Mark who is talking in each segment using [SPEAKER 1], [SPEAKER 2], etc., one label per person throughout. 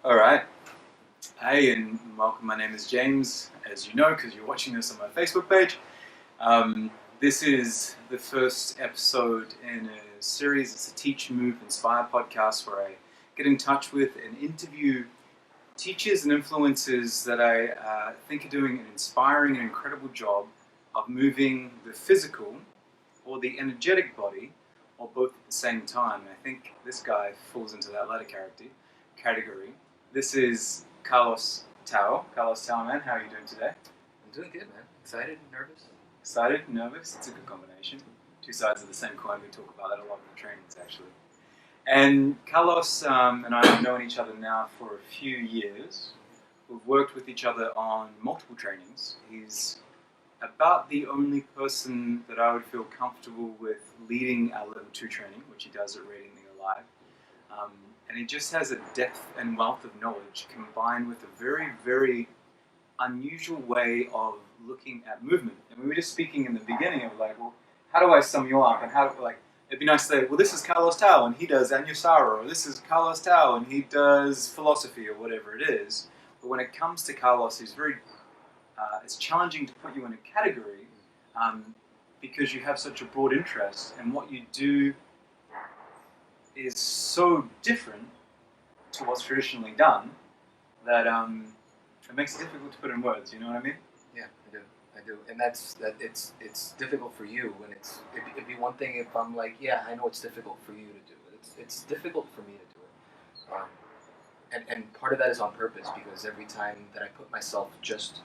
[SPEAKER 1] All right. Hey, and welcome. My name is James, as you know, because you're watching this on my Facebook page. Um, this is the first episode in a series. It's a Teach, Move, Inspire podcast where I get in touch with and interview teachers and influencers that I think are doing an inspiring and incredible job of moving the physical or the energetic body, or both at the same time. I think this guy falls into that latter category. This is Carlos Tao. Carlos Tao, man, how are you doing today?
[SPEAKER 2] I'm doing good, man. Excited, nervous.
[SPEAKER 1] Excited, nervous? It's a good combination. Two sides of the same coin. We talk about that a lot in the trainings, actually. And Carlos and I have known each other now for a few years. We've worked with each other on multiple trainings. He's about the only person that I would feel comfortable with leading our level 2 training, which he does at Radiantly Alive. And he just has a depth and wealth of knowledge combined with a very, very unusual way of looking at movement. And we were just speaking in the beginning of like, well, how do I sum you up? And how, like, it'd be nice to say, well, this is Carlos Tao and he does Anusara, or this is Carlos Tao and he does philosophy, or whatever it is. But when it comes to Carlos, he's very it's challenging to put you in a category because you have such a broad interest, and what you do is so different to what's traditionally done that it makes it difficult to put in words. You know what I mean?
[SPEAKER 2] Yeah, I do, and it's difficult for you, and it'd be one thing if I'm like, yeah, I know it's difficult for you to do it. It's difficult for me to do it, and part of that is on purpose, because every time that I put myself just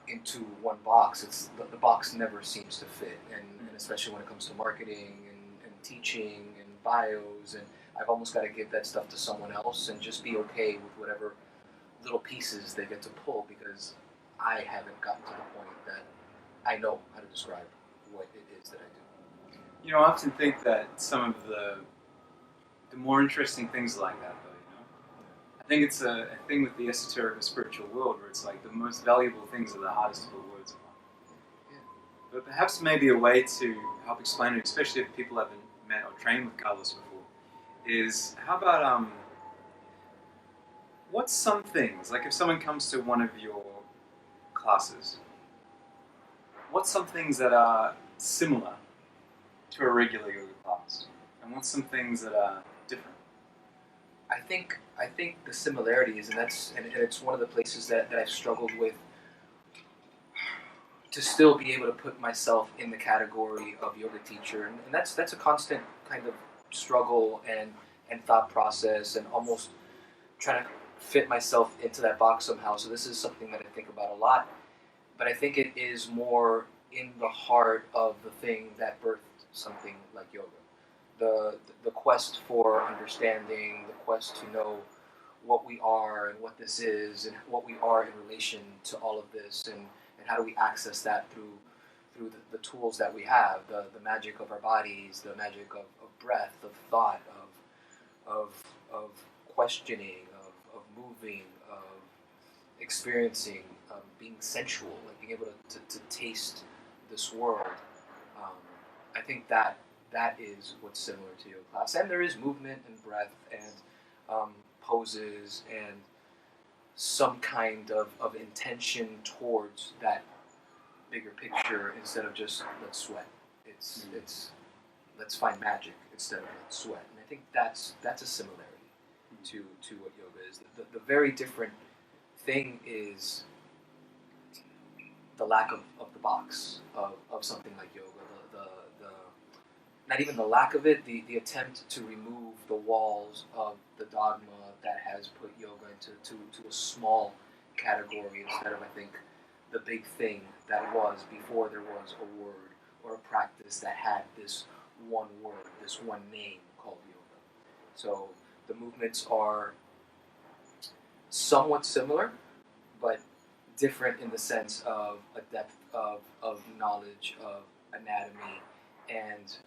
[SPEAKER 2] into one box, it's the box never seems to fit, and especially when it comes to marketing and teaching and bios, and I've almost got to give that stuff to someone else and just be okay with whatever little pieces they get to pull, because I haven't gotten to the point that I know how to describe what it is that I do.
[SPEAKER 1] You know, I often think that some of the more interesting things like that, though, you know, I think it's a thing with the esoteric or spiritual world where it's like the most valuable things are the hardest to put words upon.
[SPEAKER 2] Yeah.
[SPEAKER 1] But perhaps maybe a way to help explain it, especially if people haven't met or trained with Carlos before, is how about what's some things, like if someone comes to one of your classes, what's some things that are similar to a regular yoga class, and what's some things that are different?
[SPEAKER 2] I think the similarities, and it's one of the places that I've struggled with to still be able to put myself in the category of yoga teacher, and that's a constant kind of struggle and thought process, and almost trying to fit myself into that box somehow. So this is something that I think about a lot, but I think it is more in the heart of the thing that birthed something like yoga. The quest for understanding, the quest to know what we are and what this is and what we are in relation to all of this, and how do we access that through the tools that we have, the magic of our bodies, the magic of breath, of thought, of questioning, of moving, of experiencing, being sensual, like being able to taste this world. I think that is what's similar to yoga class. And there is movement and breath and poses and some kind of intention towards that bigger picture, instead of just let's sweat. It's let's find magic instead of let's sweat. And I think that's a similarity to what yoga is. The very different thing is the lack of the box of something like yoga. The not even the lack of it, the attempt to remove the walls of the dogma that has put yoga into a small category, instead of, I think, the big thing that was before there was a word or a practice that had this one word, this one name called yoga. So the movements are somewhat similar, but different in the sense of a depth of knowledge of anatomy, and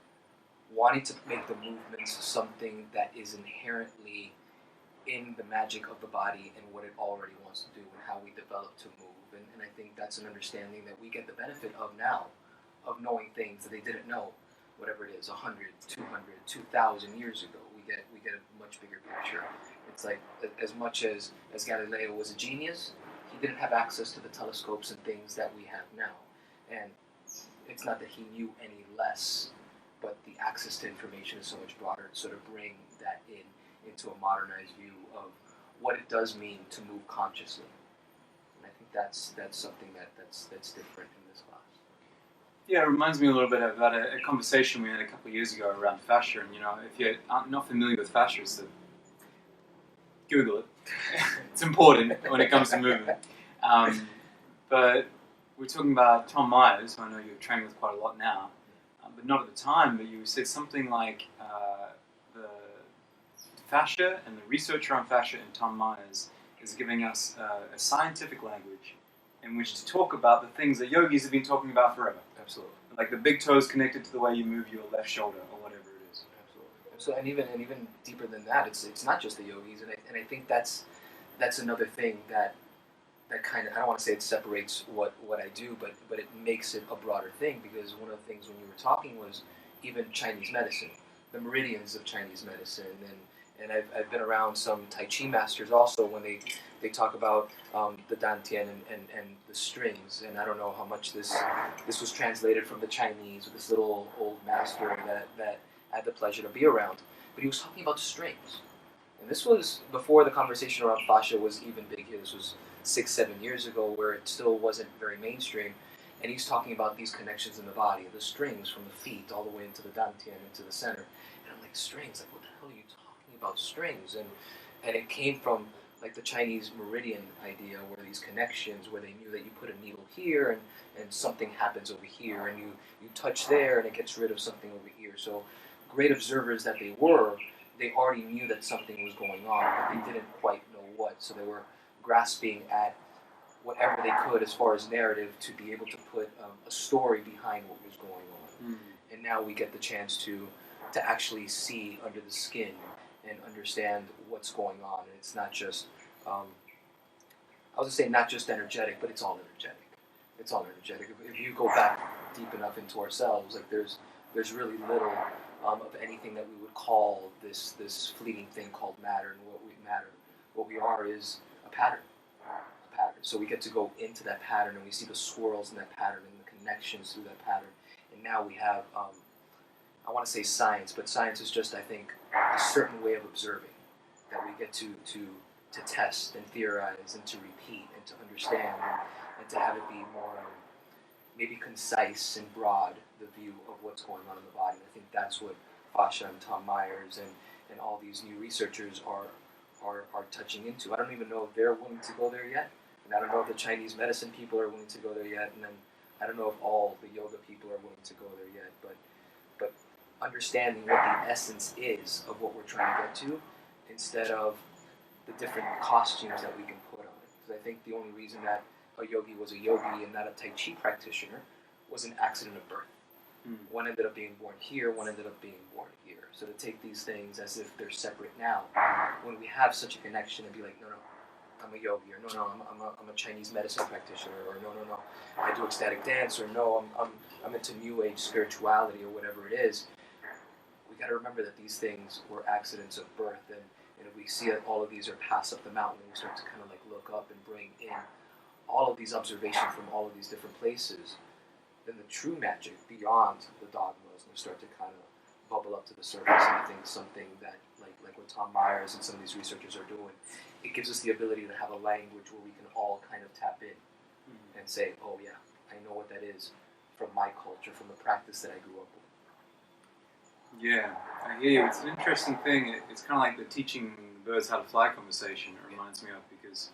[SPEAKER 2] wanting to make the movements something that is inherently in the magic of the body and what it already wants to do and how we develop to move. And I think that's an understanding that we get the benefit of now, of knowing things that they didn't know, whatever it is, 100, 200, 2,000 years ago. We get a much bigger picture. It's like as much as Galileo was a genius, he didn't have access to the telescopes and things that we have now. And it's not that he knew any less, but the access to information is so much broader to sort of bring that into a modernized view of what it does mean to move consciously. And I think that's something that's different in this class.
[SPEAKER 1] Yeah, it reminds me a little bit about a conversation we had a couple of years ago around fascia. And if you're not familiar with fascia, so Google it. It's important when it comes to movement. But we're talking about Tom Myers, who I know you're training with quite a lot now, but not at the time. But you said something like the fascia and the research around fascia in Tom Myers is giving us a scientific language in which to talk about the things that yogis have been talking about forever.
[SPEAKER 2] Absolutely.
[SPEAKER 1] Like the big toe is connected to the way you move your left shoulder or whatever it is.
[SPEAKER 2] Absolutely. So and even deeper than that, it's not just the yogis, and I think that's another thing that kind of, I don't want to say it separates what I do, but it makes it a broader thing, because one of the things when you were talking was even Chinese medicine, the meridians of Chinese medicine, and I've been around some Tai Chi masters also when they talk about the dantian and the strings, and I don't know how much this was translated from the Chinese with this little old master that I had the pleasure to be around, but he was talking about strings, and this was before the conversation around fascia was even big here. This was 6-7 years ago, where it still wasn't very mainstream, and he's talking about these connections in the body, the strings from the feet all the way into the dantian, into the center, and I'm like, strings, like what the hell are you talking about strings? And it came from like the Chinese meridian idea, where these connections, where they knew that you put a needle here and something happens over here, and you touch there and it gets rid of something over here. So great observers that they were, they already knew that something was going on, but they didn't quite know what, so they were grasping at whatever they could as far as narrative to be able to put a story behind what was going on. And now we get the chance to actually see under the skin and understand what's going on. And it's not just, I was going to say not just energetic, but it's all energetic. It's all energetic. If you go back deep enough into ourselves, like there's really little of anything that we would call this fleeting thing called matter. And what we are is a pattern. So we get to go into that pattern, and we see the swirls in that pattern and the connections through that pattern. And now we have, I want to say science, but science is just, I think, a certain way of observing that we get to test and theorize and to repeat and to understand and to have it be more maybe concise and broad, the view of what's going on in the body. And I think that's what Fascia and Tom Myers and all these new researchers are touching into. I don't even know if they're willing to go there yet, and I don't know if the Chinese medicine people are willing to go there yet, and then I don't know if all the yoga people are willing to go there yet, but understanding what the essence is of what we're trying to get to, instead of the different costumes that we can put on it. Because I think the only reason that a yogi was a yogi and not a Tai Chi practitioner was an accident of birth. One ended up being born here, one ended up being born here. So to take these things as if they're separate now, when we have such a connection, and be like, no, I'm a yogi, or no, I'm a Chinese medicine practitioner, or no, I do ecstatic dance, or no, I'm into New Age spirituality, or whatever it is. We got to remember that these things were accidents of birth, and if we see that all of these are passed up the mountain, and we start to kind of like look up and bring in all of these observations from all of these different places, then the true magic beyond the dogmas will start to kind of bubble up to the surface. And I think something that, like what Tom Myers and some of these researchers are doing, it gives us the ability to have a language where we can all kind of tap in and say, oh yeah, I know what that is from my culture, from the practice that I grew up with.
[SPEAKER 1] Yeah, I hear you. It's an interesting thing. It's kind of like the teaching birds how to fly conversation. It reminds me of, because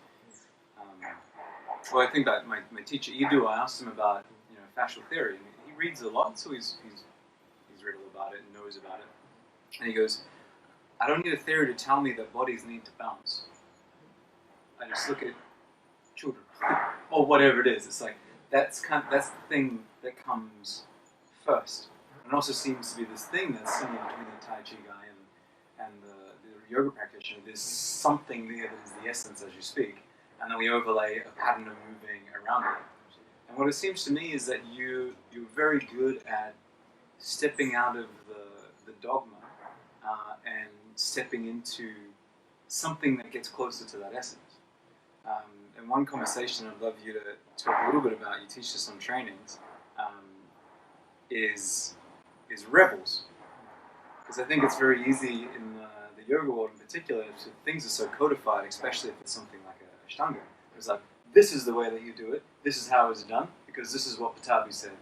[SPEAKER 1] well, I think that my teacher Edu, I asked him about fascial theory, and he reads a lot, so he's read all about it and knows about it. And he goes, I don't need a theory to tell me that bodies need to balance. I just look at children or whatever it is. It's like that's the thing that comes first. And it also seems to be this thing that's similar between the Tai Chi guy and the yoga practitioner. There's something there that is the essence as you speak, and then we overlay a pattern of moving around it. And what it seems to me is that you're very good at stepping out of the dogma and stepping into something that gets closer to that essence. And one conversation I'd love you to talk a little bit about, you teach this on trainings, is rebels. Because I think it's very easy in the yoga world in particular, if things are so codified, especially if it's something like a Ashtanga. It's like, this is the way that you do it, this is how it's done, because this is what Patabi said,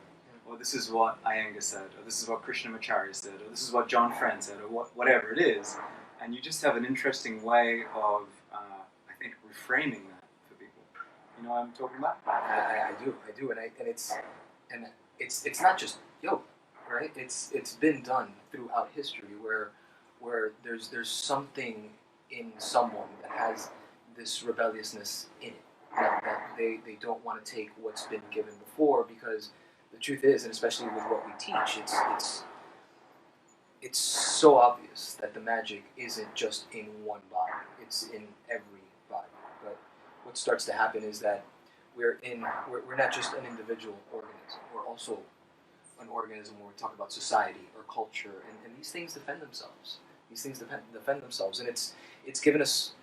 [SPEAKER 1] or this is what Iyengar said, or this is what Krishnamacharya said, or this is what John Friend said, or whatever it is. And you just have an interesting way of, I think, reframing that for people. You know what I'm talking about?
[SPEAKER 2] I do, and it's not just yoga, right? It's been done throughout history where there's something in someone that has this rebelliousness in it, that they don't want to take what's been given before, because the truth is, and especially with what we teach, it's so obvious that the magic isn't just in one body, it's in every body. But what starts to happen is that we're not just an individual organism, we're also an organism where we talk about society or culture, and these things defend themselves. These things defend themselves, and it's given us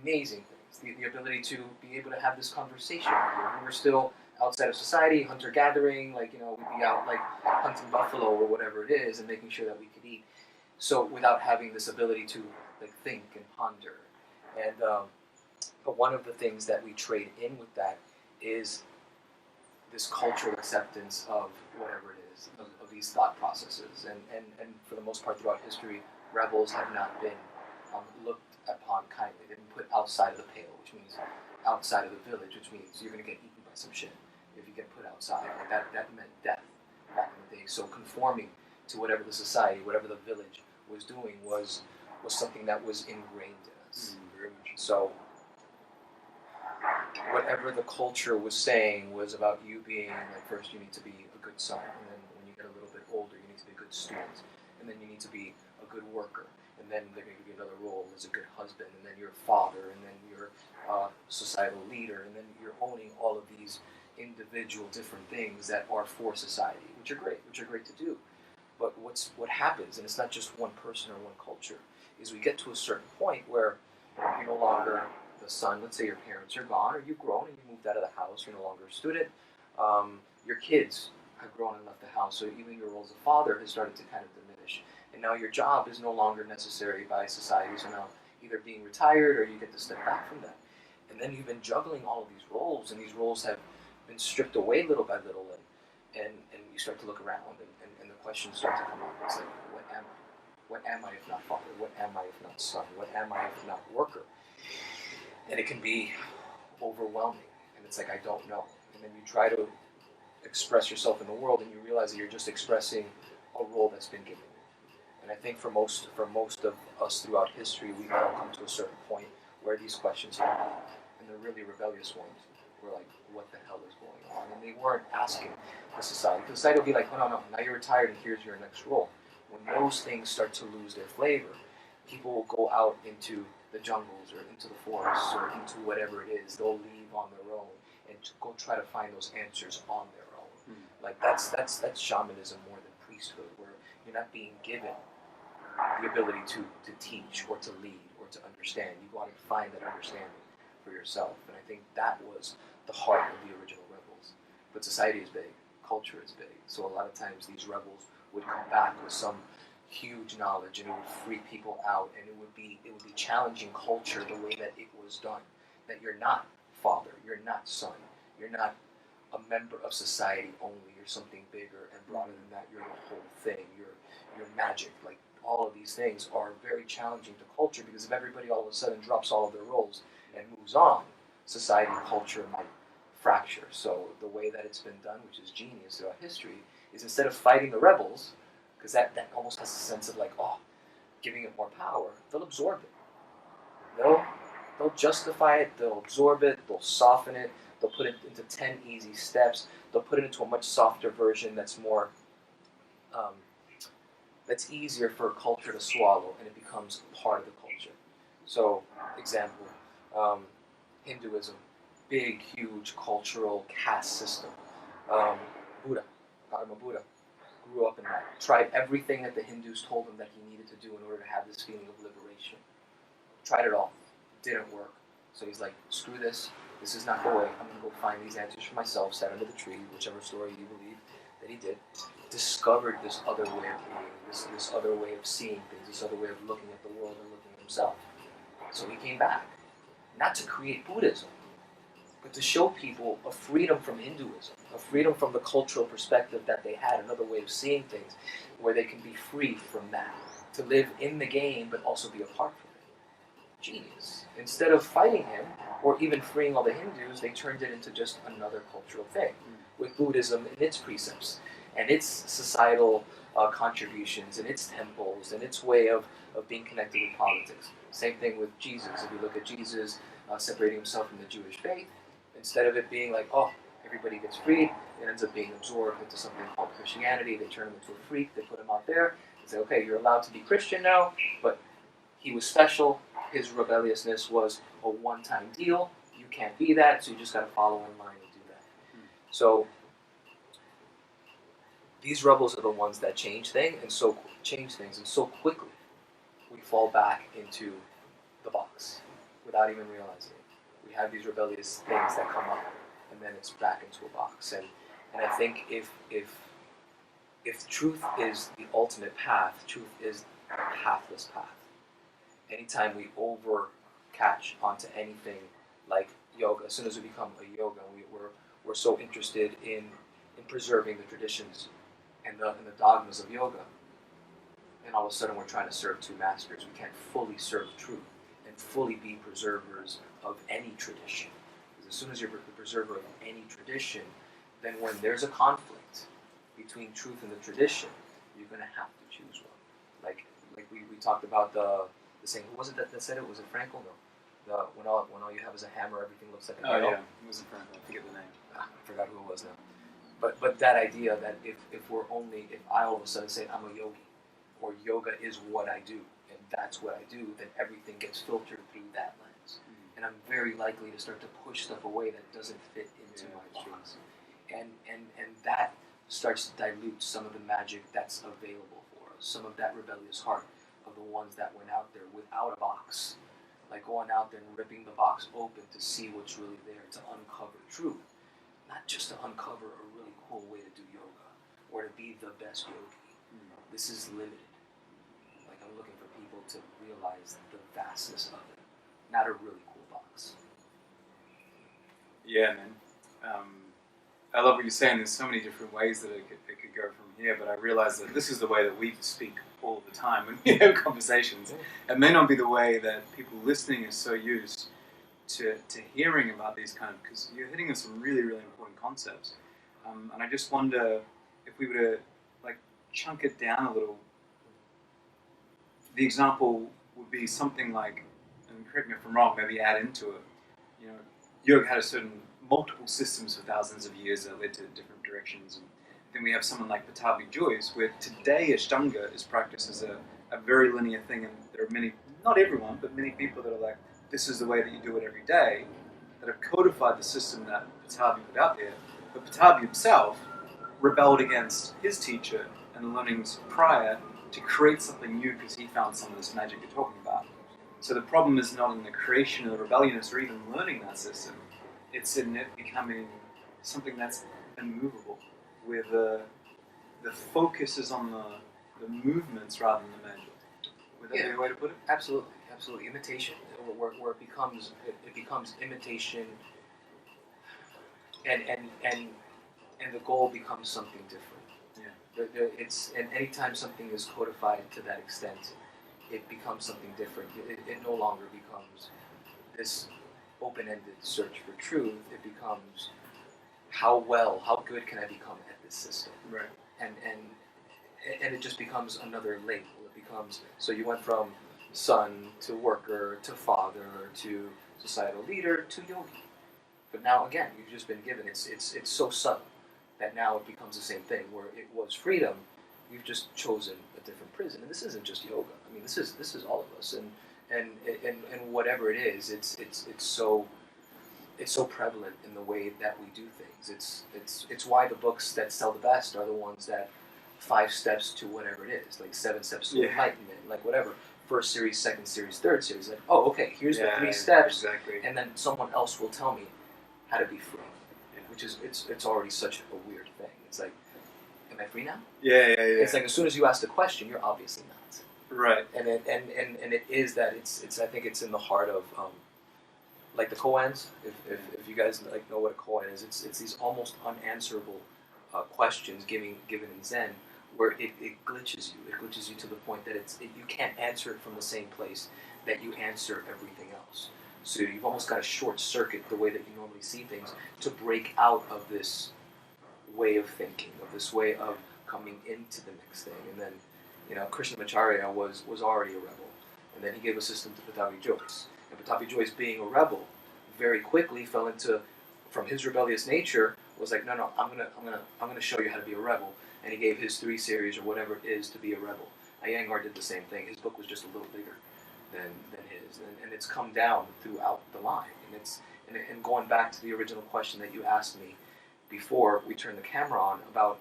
[SPEAKER 2] amazing things. The ability to be able to have this conversation. We're still outside of society, hunter-gathering, like, we'd be out like hunting buffalo or whatever it is, and making sure that we could eat. So without having this ability to like think and ponder. And but one of the things that we trade in with that is this cultural acceptance of whatever it is, of these thought processes. And for the most part throughout history, rebels have not been looked upon kindly. They've been put outside of the pale, which means outside of the village, which means you're going to get eaten by some shit if you get put outside. Like that meant death back in the day. So conforming to whatever the society, whatever the village was doing was something that was ingrained in us. Very much. So whatever the culture was saying was about you being, like, first you need to be a good son, and then when you get a little bit older, you need to be a good student, and then you need to be a good worker, and then they're going to give you another role as a good husband, and then you're a father, and then you're a societal leader, and then you're owning all of these individual different things that are for society, which are great to do. But what happens, and it's not just one person or one culture, is we get to a certain point where you're no longer the son. Let's say your parents are gone, or you've grown and you moved out of the house, you're no longer a student. Your kids have grown and left the house, so even your role as a father has started to kind of diminish. And now your job is no longer necessary by society, so now either being retired or you get to step back from that. And then you've been juggling all of these roles, and these roles have been stripped away little by little, and you start to look around, and the questions start to come up. It's like, what am I? What am I if not father? What am I if not son? What am I if not worker? And it can be overwhelming, and it's like, I don't know. And then you try to express yourself in the world, and you realize that you're just expressing a role that's been given. And I think for most of us throughout history, we've all come to a certain point where these questions come up, and the really rebellious ones were like, what the hell is going on? And they weren't asking the society. The society will be like, no, now you're retired, and here's your next role. When those things start to lose their flavor, people will go out into the jungles or into the forests or into whatever it is. They'll leave on their own and go try to find those answers on their own. Like that's shamanism more than priesthood, where you're not being given the ability to teach or to lead or to understand. You go out and find that understanding for yourself. And I think that was the heart of the original rebels. But society is big, culture is big. So a lot of times these rebels would come back with some huge knowledge, and it would freak people out, and it would be challenging culture the way that it was done. That you're not father, you're not son, you're not a member of society only. You're something bigger and broader than that. You're the whole thing. You're magic. Like, all of these things are very challenging to culture, because if everybody all of a sudden drops all of their roles and moves on, society and culture might fracture. So the way that it's been done, which is genius throughout history, is instead of fighting the rebels, because that almost has a sense of like, giving it more power, they'll absorb it. They'll justify it, they'll absorb it, they'll soften it, they'll put it into 10 easy steps, they'll put it into a much softer version that's more, that's easier for a culture to swallow, and it becomes part of the culture. So, example, Hinduism, big, huge cultural caste system. Buddha, Gautama Buddha, grew up in that, tried everything that the Hindus told him that he needed to do in order to have this feeling of liberation. tried it all, didn't work. So he's like, screw this. This is not the way. I'm going to go find these answers for myself. Sat under the tree, whichever story you believe that he did. Discovered this other way of being, this other way of seeing things, this other way of looking at the world and looking at himself. So he came back, not to create Buddhism, but to show people a freedom from Hinduism, a freedom from the cultural perspective that they had, another way of seeing things, where they can be free from that, to live in the game but also be apart from it. Genius. Instead of fighting him, or even freeing all the Hindus, they turned it into just another cultural thing, with Buddhism and its precepts, and its societal contributions, and its temples, and its way of being connected with politics. Same thing with Jesus. If you look at Jesus separating himself from the Jewish faith, instead of it being like, oh, everybody gets freed, it ends up being absorbed into something called Christianity. They turn him into a freak, they put him out there, and say, okay, you're allowed to be Christian now, but he was special, his rebelliousness was a one-time deal, you can't be that, so you just got to follow in line and do that. So these rebels are the ones that change things, and so quickly we fall back into the box without even realizing it. We have these rebellious things that come up, and then it's back into a box. And I think if truth is the ultimate path, truth is a pathless path. Anytime we over catch onto anything like yoga, as soon as we become a yoga, we're so interested in preserving the traditions and the dogmas of yoga, and all of a sudden we're trying to serve two masters. We can't fully serve truth and fully be preservers of any tradition. Because as soon as you're the preserver of any tradition, then when there's a conflict between truth and the tradition, you're going to have to choose one. Like we talked about the saying, who was it that said it? Was it Frankel? No. When all you have is a hammer, everything looks like a nail.
[SPEAKER 1] Oh yeah, it wasn't Frankel. I forget the name.
[SPEAKER 2] I forgot who it was now. But that idea that if I all of a sudden say I'm a yogi, or yoga is what I do, and that's what I do, then everything gets filtered through that lens. Mm-hmm. And I'm very likely to start to push stuff away that doesn't fit into my box. And that starts to dilute some of the magic that's available for us, some of that rebellious heart of the ones that went out there without a box. Like going out there and ripping the box open to see what's really there, to uncover truth. Not just to uncover a really cool way to do yoga, or to be the best yogi. This is limited. Like, I'm looking for people to realize the vastness of it, not a really cool box.
[SPEAKER 1] Yeah, man. I love what you're saying. There's so many different ways that it could go from here, but I realize that this is the way that we speak all the time when we have conversations. It may not be the way that people listening are so used to hearing about these kind of, because you're hitting on some really, really important concepts. And I just wonder if we were to like chunk it down a little. The example would be something like, and correct me if I'm wrong, maybe add into it. You know, yoga had a certain multiple systems for thousands of years that led to different directions. And then we have someone like Patabi Joyce, where today Ashtanga is practiced as a very linear thing, and there are many, not everyone, but many people that are like, this is the way that you do it every day, that have codified the system that Patabi put out there. But Patabi himself rebelled against his teacher and the learnings prior to create something new because he found some of this magic you're talking about. So the problem is not in the creation of the rebelliousness or even learning that system. It's in it becoming something that's immovable, where the focus is on the movements rather than the magic. Would that be a way to put it?
[SPEAKER 2] Absolutely. Imitation, where it becomes imitation, and the goal becomes something different. Yeah. And anytime something is codified to that extent, it becomes something different. It no longer becomes this open-ended search for truth. It becomes how good can I become at this system?
[SPEAKER 1] Right.
[SPEAKER 2] And it just becomes another label. It becomes, so you went from son to worker to father to societal leader to yogi. But now again, you've just been given, it's so subtle that now it becomes the same thing, where it was freedom, you've just chosen a different prison. And this isn't just yoga. I mean, this is all of us, and whatever it is, it's so prevalent in the way that we do things. It's why the books that sell the best are the ones that 5 steps to whatever it is, like 7 steps to enlightenment, like whatever. first series, second series, third series. Like, oh, okay, here's the 3 steps,
[SPEAKER 1] exactly.
[SPEAKER 2] and then someone else will tell me how to be free, which is it's already such a weird thing. It's like, am I free now?
[SPEAKER 1] Yeah.
[SPEAKER 2] It's like as soon as you ask the question, you're obviously not.
[SPEAKER 1] Right.
[SPEAKER 2] And it is that it's I think it's in the heart of like the koans. If you guys like know what a koan is, it's these almost unanswerable questions given in Zen, where it glitches you. It glitches you to the point that you can't answer it from the same place that you answer everything else. So you've almost got to short circuit the way that you normally see things to break out of this way of thinking, of this way of coming into the next thing. And then, Krishnamacharya was already a rebel, and then he gave a system to Pattabhi Jois. And Pattabhi Jois, being a rebel, very quickly fell into, from his rebellious nature, was like, no, I'm gonna show you how to be a rebel. And he gave his 3 series or whatever it is to be a rebel. Iyengar did the same thing. His book was just a little bigger than his, and it's come down throughout the line. And going back to the original question that you asked me before we turned the camera on about,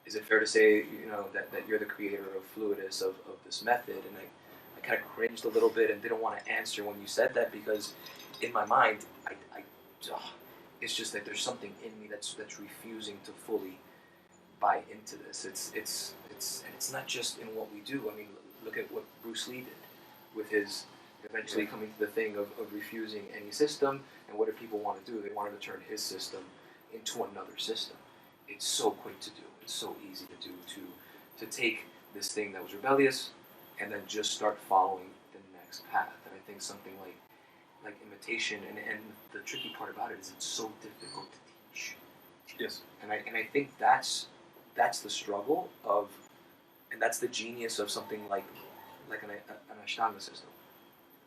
[SPEAKER 2] is it fair to say, that you're the creator of Fluidus, of this method? And I kind of cringed a little bit and didn't want to answer when you said that, because in my mind, it's just that there's something in me that's refusing to fully buy into this. It's not just in what we do. I mean, look at what Bruce Lee did with his eventually coming to the thing of refusing any system. And what did people want to do? They wanted to turn his system into another system. It's so quick to do. It's so easy to do, to take this thing that was rebellious and then just start following the next path. And I think something like imitation, and the tricky part about it is it's so difficult to teach.
[SPEAKER 1] Yes.
[SPEAKER 2] And I think that's the struggle of, and that's the genius of something like an Ashtanga system.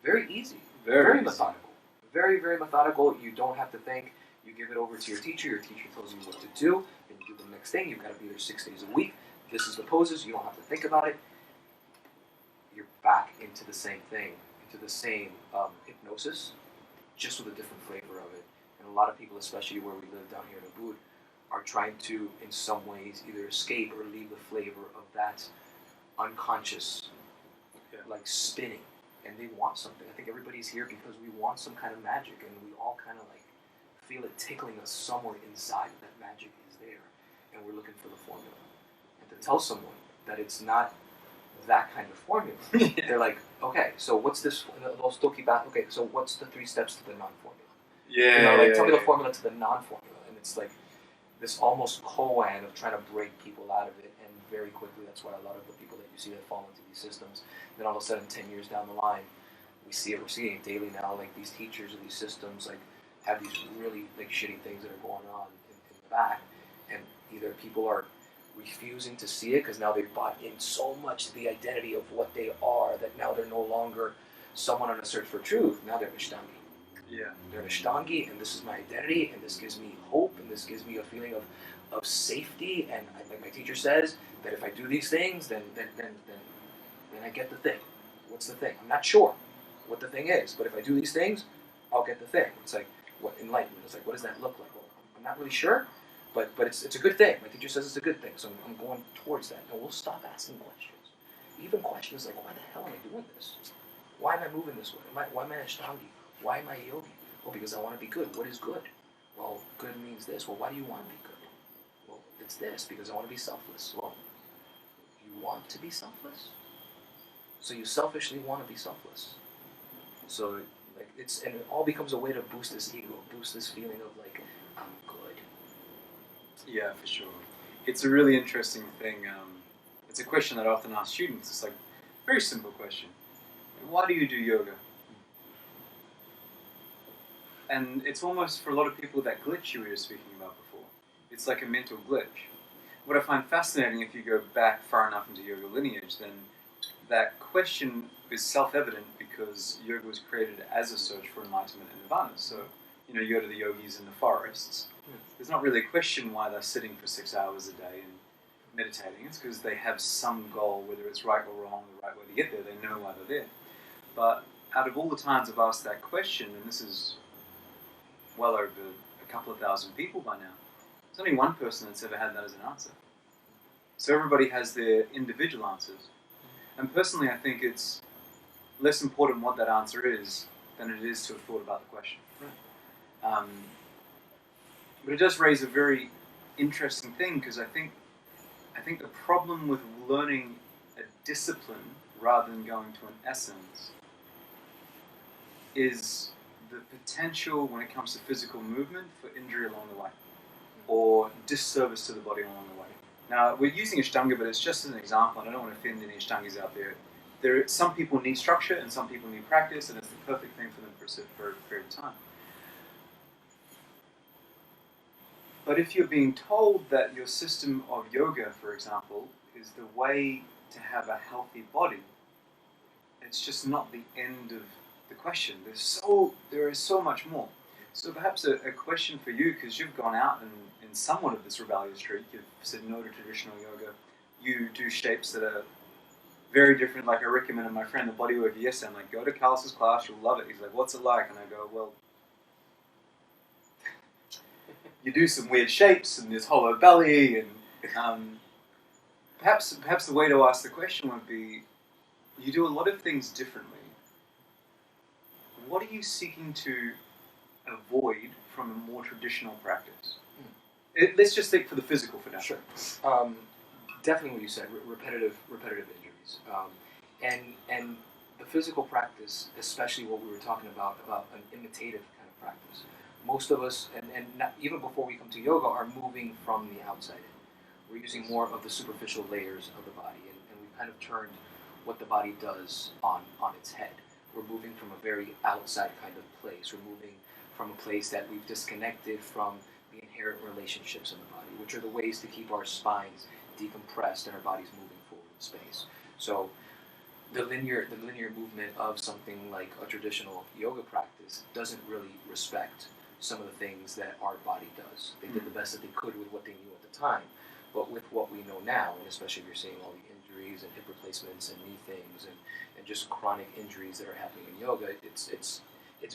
[SPEAKER 2] Very easy. Very methodical. Very, very methodical. You don't have to think. You give it over to your teacher tells you what to do, and you do the next thing. You've got to be there 6 days a week. This is the poses, you don't have to think about it. You're back into the same thing, into the same hypnosis, just with a different flavor of it. And a lot of people, especially where we live down here in Ubud, are trying to, in some ways, either escape or leave the flavor of that unconscious, like spinning. And they want something. I think everybody's here because we want some kind of magic, and we all kind of like feel it tickling us somewhere inside. That magic is there, and we're looking for the formula. And to tell someone that it's not that kind of formula, they're like, okay, so what's this? They'll still keep asking, okay, so what's the 3 steps to the non-formula? Tell me the formula to the non-formula, and it's like this almost koan of trying to break people out of it, and very quickly, that's why a lot of the people that you see that fall into these systems, then all of a sudden, 10 years down the line, we're seeing it daily now, like these teachers of these systems, like, have these really like shitty things that are going on in the back, and either people are refusing to see it because now they've bought in so much the identity of what they are that now they're no longer someone on a search for truth. Now they're Ashtangi.
[SPEAKER 1] Yeah.
[SPEAKER 2] They're Ashtangi, and this is my identity, and this gives me hope, and this gives me a feeling of safety. And like my teacher says, that if I do these things, then I get the thing. What's the thing? I'm not sure what the thing is, but if I do these things, I'll get the thing. It's like, what enlightenment? It's like, what does that look like? Well, I'm not really sure, but it's a good thing. My teacher says it's a good thing, so I'm going towards that. And we'll stop asking questions. Even questions like, why the hell am I doing this? Why am I moving this way? Why am I Ashtangi? Why am I a yogi? Well, because I want to be good. What is good? Well, good means this. Well, why do you want to be good? Well, it's this, because I want to be selfless. Well, you want to be selfless? So you selfishly want to be selfless. So like and it all becomes a way to boost this ego, boost this feeling of like, I'm good.
[SPEAKER 1] Yeah, for sure. It's a really interesting thing. It's a question that I often ask students. It's like a very simple question. Why do you do yoga? And it's almost, for a lot of people, that glitch you were speaking about before. It's like a mental glitch. What I find fascinating, if you go back far enough into yoga lineage, then that question is self-evident because yoga was created as a search for enlightenment and nirvana. So, you go to the yogis in the forests. There's not really a question why they're sitting for 6 hours a day and meditating. It's because they have some goal, whether it's right or wrong, the right way to get there. They know why they're there. But out of all the times I've asked that question, and this is well over a couple of thousand people by now, there's only one person that's ever had that as an answer. So everybody has their individual answers. And personally, I think it's less important what that answer is than it is to have thought about the question. But it does raise a very interesting thing, because I think the problem with learning a discipline rather than going to an essence is the potential, when it comes to physical movement, for injury along the way, or disservice to the body along the way. Now, we're using Ashtanga, but it's just as an example, and I don't want to offend any Ashtangis out there. Some people need structure, and some people need practice, and it's the perfect thing for them for a period of time. But if you're being told that your system of yoga, for example, is the way to have a healthy body, it's just not the end of the question. There is so much more. So perhaps a question for you, because you've gone out in somewhat of this rebellious streak, you've said no to traditional yoga, you do shapes that are very different. Like I recommended my friend the bodyworker yesterday, I'm like, go to Carlos's class, you'll love it. He's like, what's it like? And I go, well, you do some weird shapes, and there's hollow belly, and perhaps the way to ask the question would be, you do a lot of things differently. What are you seeking to avoid from a more traditional practice? Let's just think for the physical for now.
[SPEAKER 2] Sure. Definitely what you said, repetitive injuries. And the physical practice, especially what we were talking about an imitative kind of practice. Most of us, and not, even before we come to yoga, are moving from the outside in. We're using more of the superficial layers of the body, and we've kind of turned what the body does on its head. We're moving from a very outside kind of place. We're moving from a place that we've disconnected from the inherent relationships in the body, which are the ways to keep our spines decompressed and our bodies moving forward in space. So the linear movement of something like a traditional yoga practice doesn't really respect some of the things that our body does. They did the best that they could with what they knew at the time. But with what we know now, and especially if you're seeing all the injuries and hip replacements and knee things and just chronic injuries that are happening in yoga, it's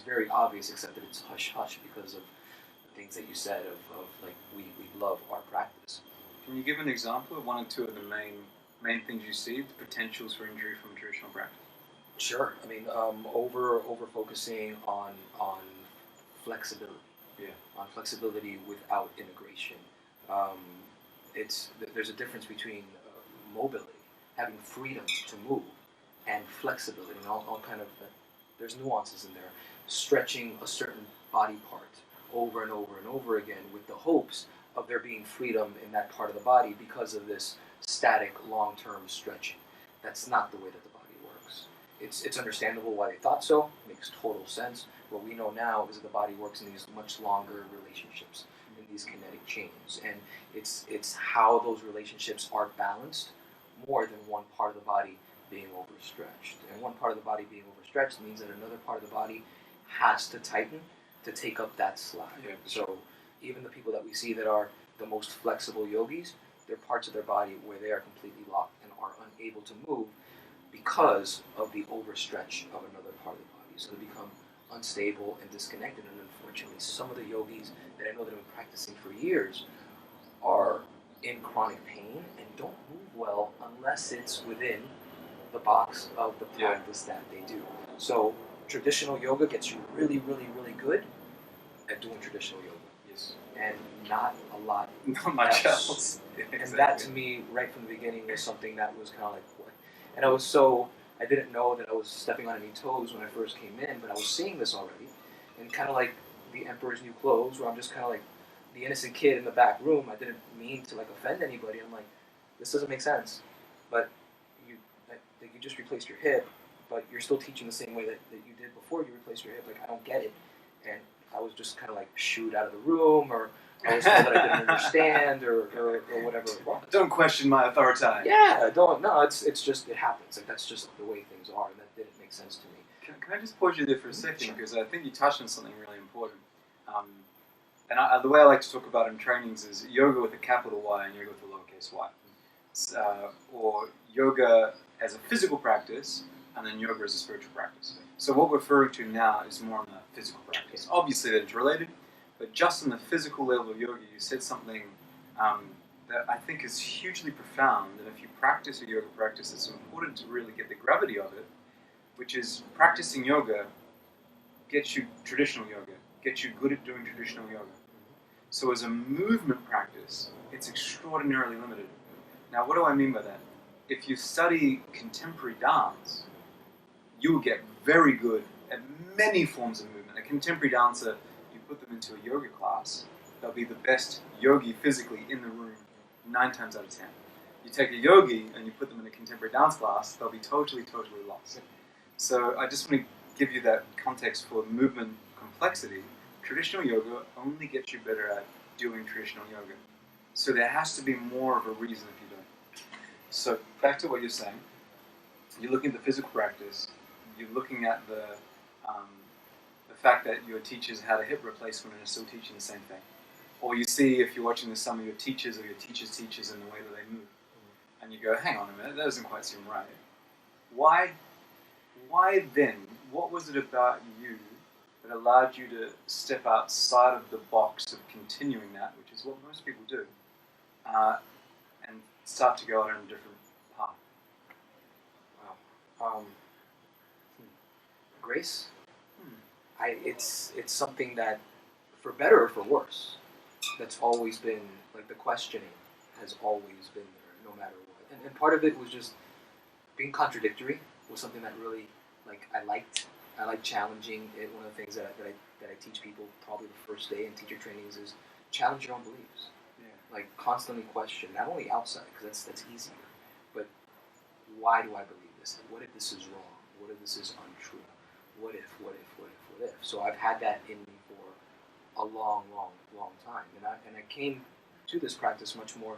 [SPEAKER 2] very obvious, except that it's hush-hush because of the things that you said of like, we love our practice.
[SPEAKER 1] Can you give an example of one or two of the main things you see, the potentials for injury from traditional practice?
[SPEAKER 2] Sure. I mean, over focusing on flexibility.
[SPEAKER 1] Yeah.
[SPEAKER 2] On flexibility without integration. There's a difference between mobility, having freedom to move, and flexibility, and all kind of there's nuances in there. Stretching a certain body part over and over and over again with the hopes of there being freedom in that part of the body because of this static long-term stretching. That's not the way that the body works. It's understandable why they thought so. It makes total sense. What we know now is that the body works in these much longer relationships, in these kinetic chains, and it's how those relationships are balanced more than one part of the body being overstretched. And one part of the body being overstretched means that another part of the body has to tighten to take up that slack. Yeah. So even the people that we see that are the most flexible yogis, they're parts of their body where they are completely locked and are unable to move because of the overstretch of another part of the body. So they become unstable and disconnected, and unfortunately some of the yogis that I know that have been practicing for years are in chronic pain and don't move well unless it's within the box of the practice that they do. So traditional yoga gets you really, really, really good at doing traditional yoga. Yes. And not a lot
[SPEAKER 1] not much else.
[SPEAKER 2] Exactly. And that to me, right from the beginning, was something that was kind of like, what? And I didn't know that I was stepping on any toes when I first came in, but I was seeing this already. And kind of like the Emperor's New Clothes, where I'm just kind of like the innocent kid in the back room. I didn't mean to like offend anybody. I'm like, this doesn't make sense. But you just replaced your hip, but you're still teaching the same way that you did before you replaced your hip. Like, I don't get it. And I was just kind of like shooed out of the room, or I was told that I didn't understand, or whatever it was.
[SPEAKER 1] Don't question my authority.
[SPEAKER 2] Yeah, it's just, it happens. Like, that's just the way things are, and that didn't make sense to me.
[SPEAKER 1] Can I just pause you there for a second?
[SPEAKER 2] Sure.
[SPEAKER 1] Because I think you touched on something really important. And the way I like to talk about it in trainings is yoga with a capital Y and yoga with a lowercase y. Or yoga as a physical practice, and then yoga as a spiritual practice. So what we're referring to now is more on the physical practice. Obviously that it's related, but just on the physical level of yoga, you said something that I think is hugely profound, that if you practice a yoga practice, it's important to really get the gravity of it, which is practicing yoga gets you traditional yoga, gets you good at doing traditional yoga. So as a movement practice, it's extraordinarily limited. Now, what do I mean by that? If you study contemporary dance, you will get very good at many forms of movement. A contemporary dancer, you put them into a yoga class, they'll be the best yogi physically in the room 9 times out of 10. You take a yogi and you put them in a contemporary dance class, they'll be totally lost. So I just want to give you that context for movement complexity. Traditional yoga only gets you better at doing traditional yoga. So there has to be more of a reason if you don't. So back to what you're saying. You're looking at the physical practice. You're looking at the fact that your teachers had a hip replacement and are still teaching the same thing. Or you see, if you're watching some of your teachers or your teachers' teachers in the way that they move, and you go, hang on a minute, that doesn't quite seem right. Why then? What was it about you that allowed you to step outside of the box of continuing that, which is what most people do, and start to go on a different path?
[SPEAKER 2] Wow. Grace? It's something that, for better or for worse, that's always been, like, the questioning has always been there, no matter what. And part of it was just being contradictory was something that really, like, I liked. I like challenging it. One of the things that I teach people probably the first day in teacher trainings is challenge your own beliefs. Yeah. Like, constantly question, not only outside, because that's easier, but why do I believe this? What if this is wrong? What if this is untrue? What if? So I've had that in me for a long time, and I came to this practice much more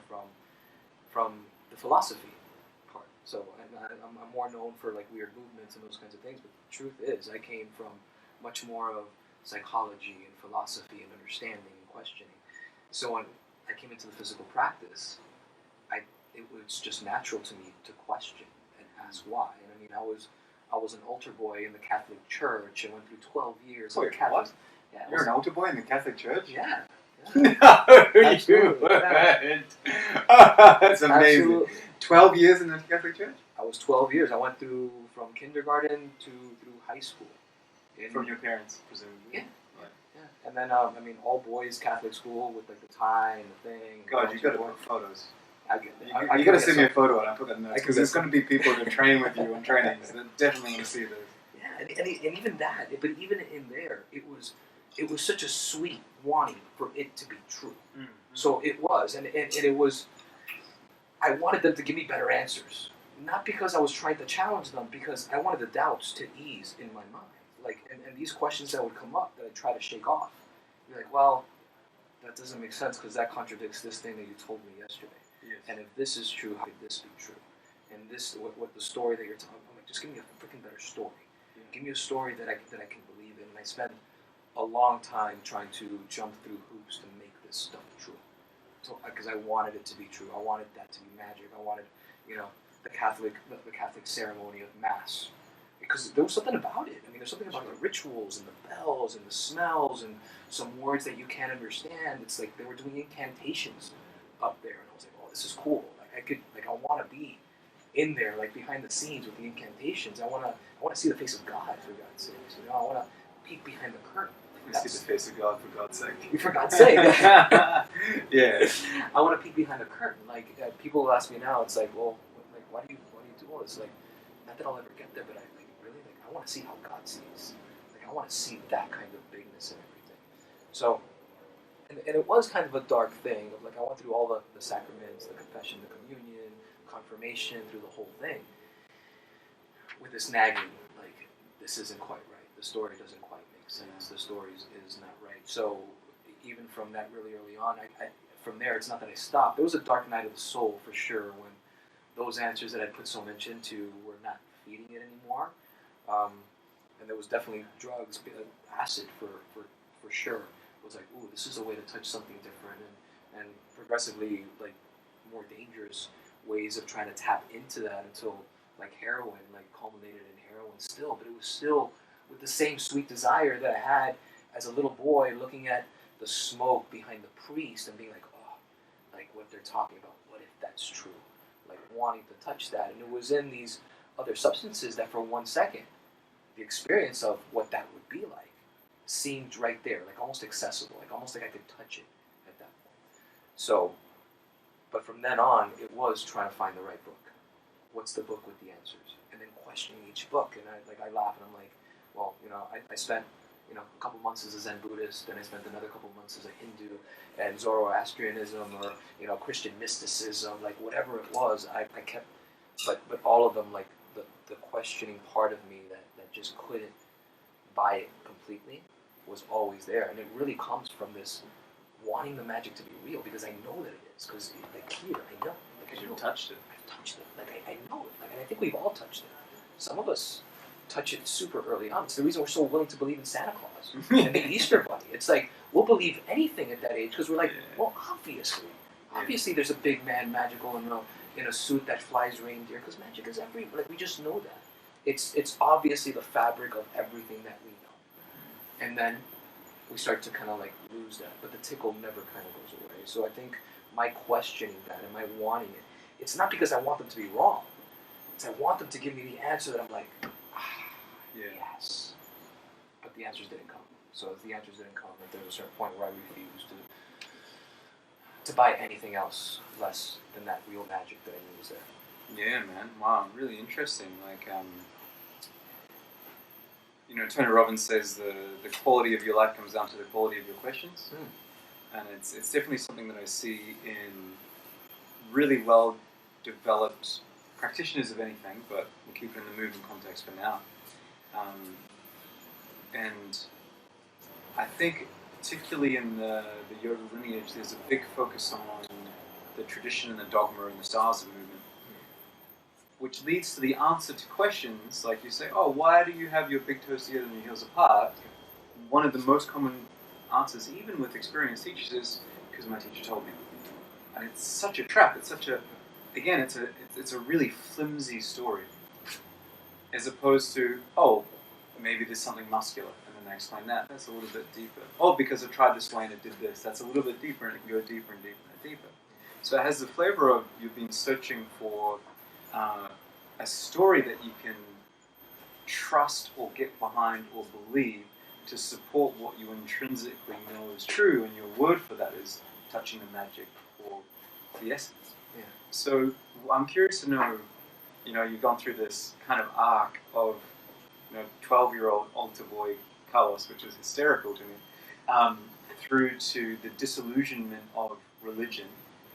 [SPEAKER 2] from the philosophy part. So I'm more known for, like, weird movements and those kinds of things, but the truth is I came from much more of psychology and philosophy and understanding and questioning. So when I came into the physical practice, it was just natural to me to question and ask why. And I mean, I was an altar boy in the Catholic Church and went through 12 years.
[SPEAKER 1] Wait,
[SPEAKER 2] Catholic.
[SPEAKER 1] what?
[SPEAKER 2] Yeah,
[SPEAKER 1] You're an altar boy in the Catholic Church?
[SPEAKER 2] Yeah.
[SPEAKER 1] No, you weren't. That's amazing.
[SPEAKER 2] Absolutely.
[SPEAKER 1] 12 years in the Catholic Church?
[SPEAKER 2] I was 12 years. I went through from kindergarten through high school.
[SPEAKER 1] From your parents, presumably?
[SPEAKER 2] Yeah. And then, I mean, all boys Catholic school with, like, the tie and the thing.
[SPEAKER 1] God, you gotta put photos.
[SPEAKER 2] You
[SPEAKER 1] gotta send me a photo and I'll put that in notes, because there's going to be people that train with you on trainings that definitely want to see those.
[SPEAKER 2] Yeah, and even that, but even in there, it was such a sweet wanting for it to be true. Mm-hmm. So it was, and it was, I wanted them to give me better answers. Not because I was trying to challenge them, because I wanted the doubts to ease in my mind. Like, and these questions that would come up that I try to shake off. You're like, well, that doesn't make sense because that contradicts this thing that you told me yesterday. Yes. And if this is true, how could this be true? And this, what the story that you're telling, I'm like, just give me a freaking better story. Yeah. Give me a story that I can believe in. And I spent a long time trying to jump through hoops to make this stuff true. So, because I wanted it to be true. I wanted that to be magic. I wanted, the Catholic ceremony of Mass. Because there was something about it. I mean, there's something about the rituals and the bells and the smells and some words that you can't understand. It's like they were doing incantations up there, and I was like, "Oh, this is cool! Like, I want to be in there, like, behind the scenes with the incantations. I want to see the face of God, for God's sake. I want to peek behind the curtain.
[SPEAKER 1] See the face of God, for God's sake.
[SPEAKER 2] For God's sake.
[SPEAKER 1] Yeah.
[SPEAKER 2] I want to peek behind the curtain. Like, people will ask me now. It's like, well, like, why do you do all this? Like, not that I'll ever get there, but I want to see how God sees. Like, I want to see that kind of bigness and everything. So, and it was kind of a dark thing. Of, like, I went through all the sacraments, the confession, the communion, confirmation, through the whole thing, with this nagging, like, this isn't quite right. The story doesn't quite make sense. The story is not right. So, even from that really early on, from there, it's not that I stopped. There was a dark night of the soul, for sure, when those answers that I put so much into were not feeding it anymore. And there was definitely drugs, acid for sure. It was like, ooh, this is a way to touch something different, and progressively, like, more dangerous ways of trying to tap into that, until, like, heroin, like, culminated in heroin still, but it was still with the same sweet desire that I had as a little boy, looking at the smoke behind the priest and being like, oh, like, what they're talking about, what if that's true? Like, wanting to touch that, and it was in these other substances that for 1 second the experience of what that would be like seemed right there, like almost accessible, like almost like I could touch it at that point. So, but from then on, it was trying to find the right book. What's the book with the answers? And then questioning each book. And I laugh and I'm like, well, I spent, a couple months as a Zen Buddhist, then I spent another couple months as a Hindu, and Zoroastrianism or, Christian mysticism, like whatever it was, I kept, but all of them, like the questioning part of me that just couldn't buy it completely was always there. And it really comes from this wanting the magic to be real, because I know that it is, because like here, I know.
[SPEAKER 1] Because you've touched it.
[SPEAKER 2] I've touched it. Like I know it. Like, and I think we've all touched it. Some of us touch it super early on. It's the reason we're so willing to believe in Santa Claus and the Easter Bunny. It's like, we'll believe anything at that age, because we're like, well, obviously there's a big man magical in a suit that flies reindeer, because magic is everywhere. Like, we just know that. It's obviously the fabric of everything that we know. And then we start to kind of like lose that, but the tickle never kind of goes away. So I think my questioning that and my wanting it, it's not because I want them to be wrong. It's I want them to give me the answer that I'm like, yes. But the answers didn't come. So if the answers didn't come, then there's a certain point where I refused to buy anything else less than that real magic that I knew was there.
[SPEAKER 1] Yeah, man. Wow, really interesting. Like, Tony Robbins says the quality of your life comes down to the quality of your questions. And it's definitely something that I see in really well developed practitioners of anything, but we'll keep it in the movement context for now. And I think particularly in the yoga lineage, there's a big focus on the tradition and the dogma and the styles of movement, which leads to the answer to questions like you say, oh, why do you have your big toes together and your heels apart? One of the most common answers, even with experienced teachers, is because my teacher told me. And it's such a trap. It's such a, again, it's a really flimsy story, as opposed to, oh, maybe there's something muscular, and then they explain that. That's a little bit deeper. Oh, because I tried this way and it did this. That's a little bit deeper, and it can go deeper and deeper and deeper. So it has the flavor of you've been searching for a story that you can trust or get behind or believe to support what you intrinsically know is true, and your word for that is touching the magic or the essence.
[SPEAKER 2] Yeah.
[SPEAKER 1] So I'm curious to know, you've gone through this kind of arc of 12-year-old altar boy Carlos, which is hysterical to me, through to the disillusionment of religion,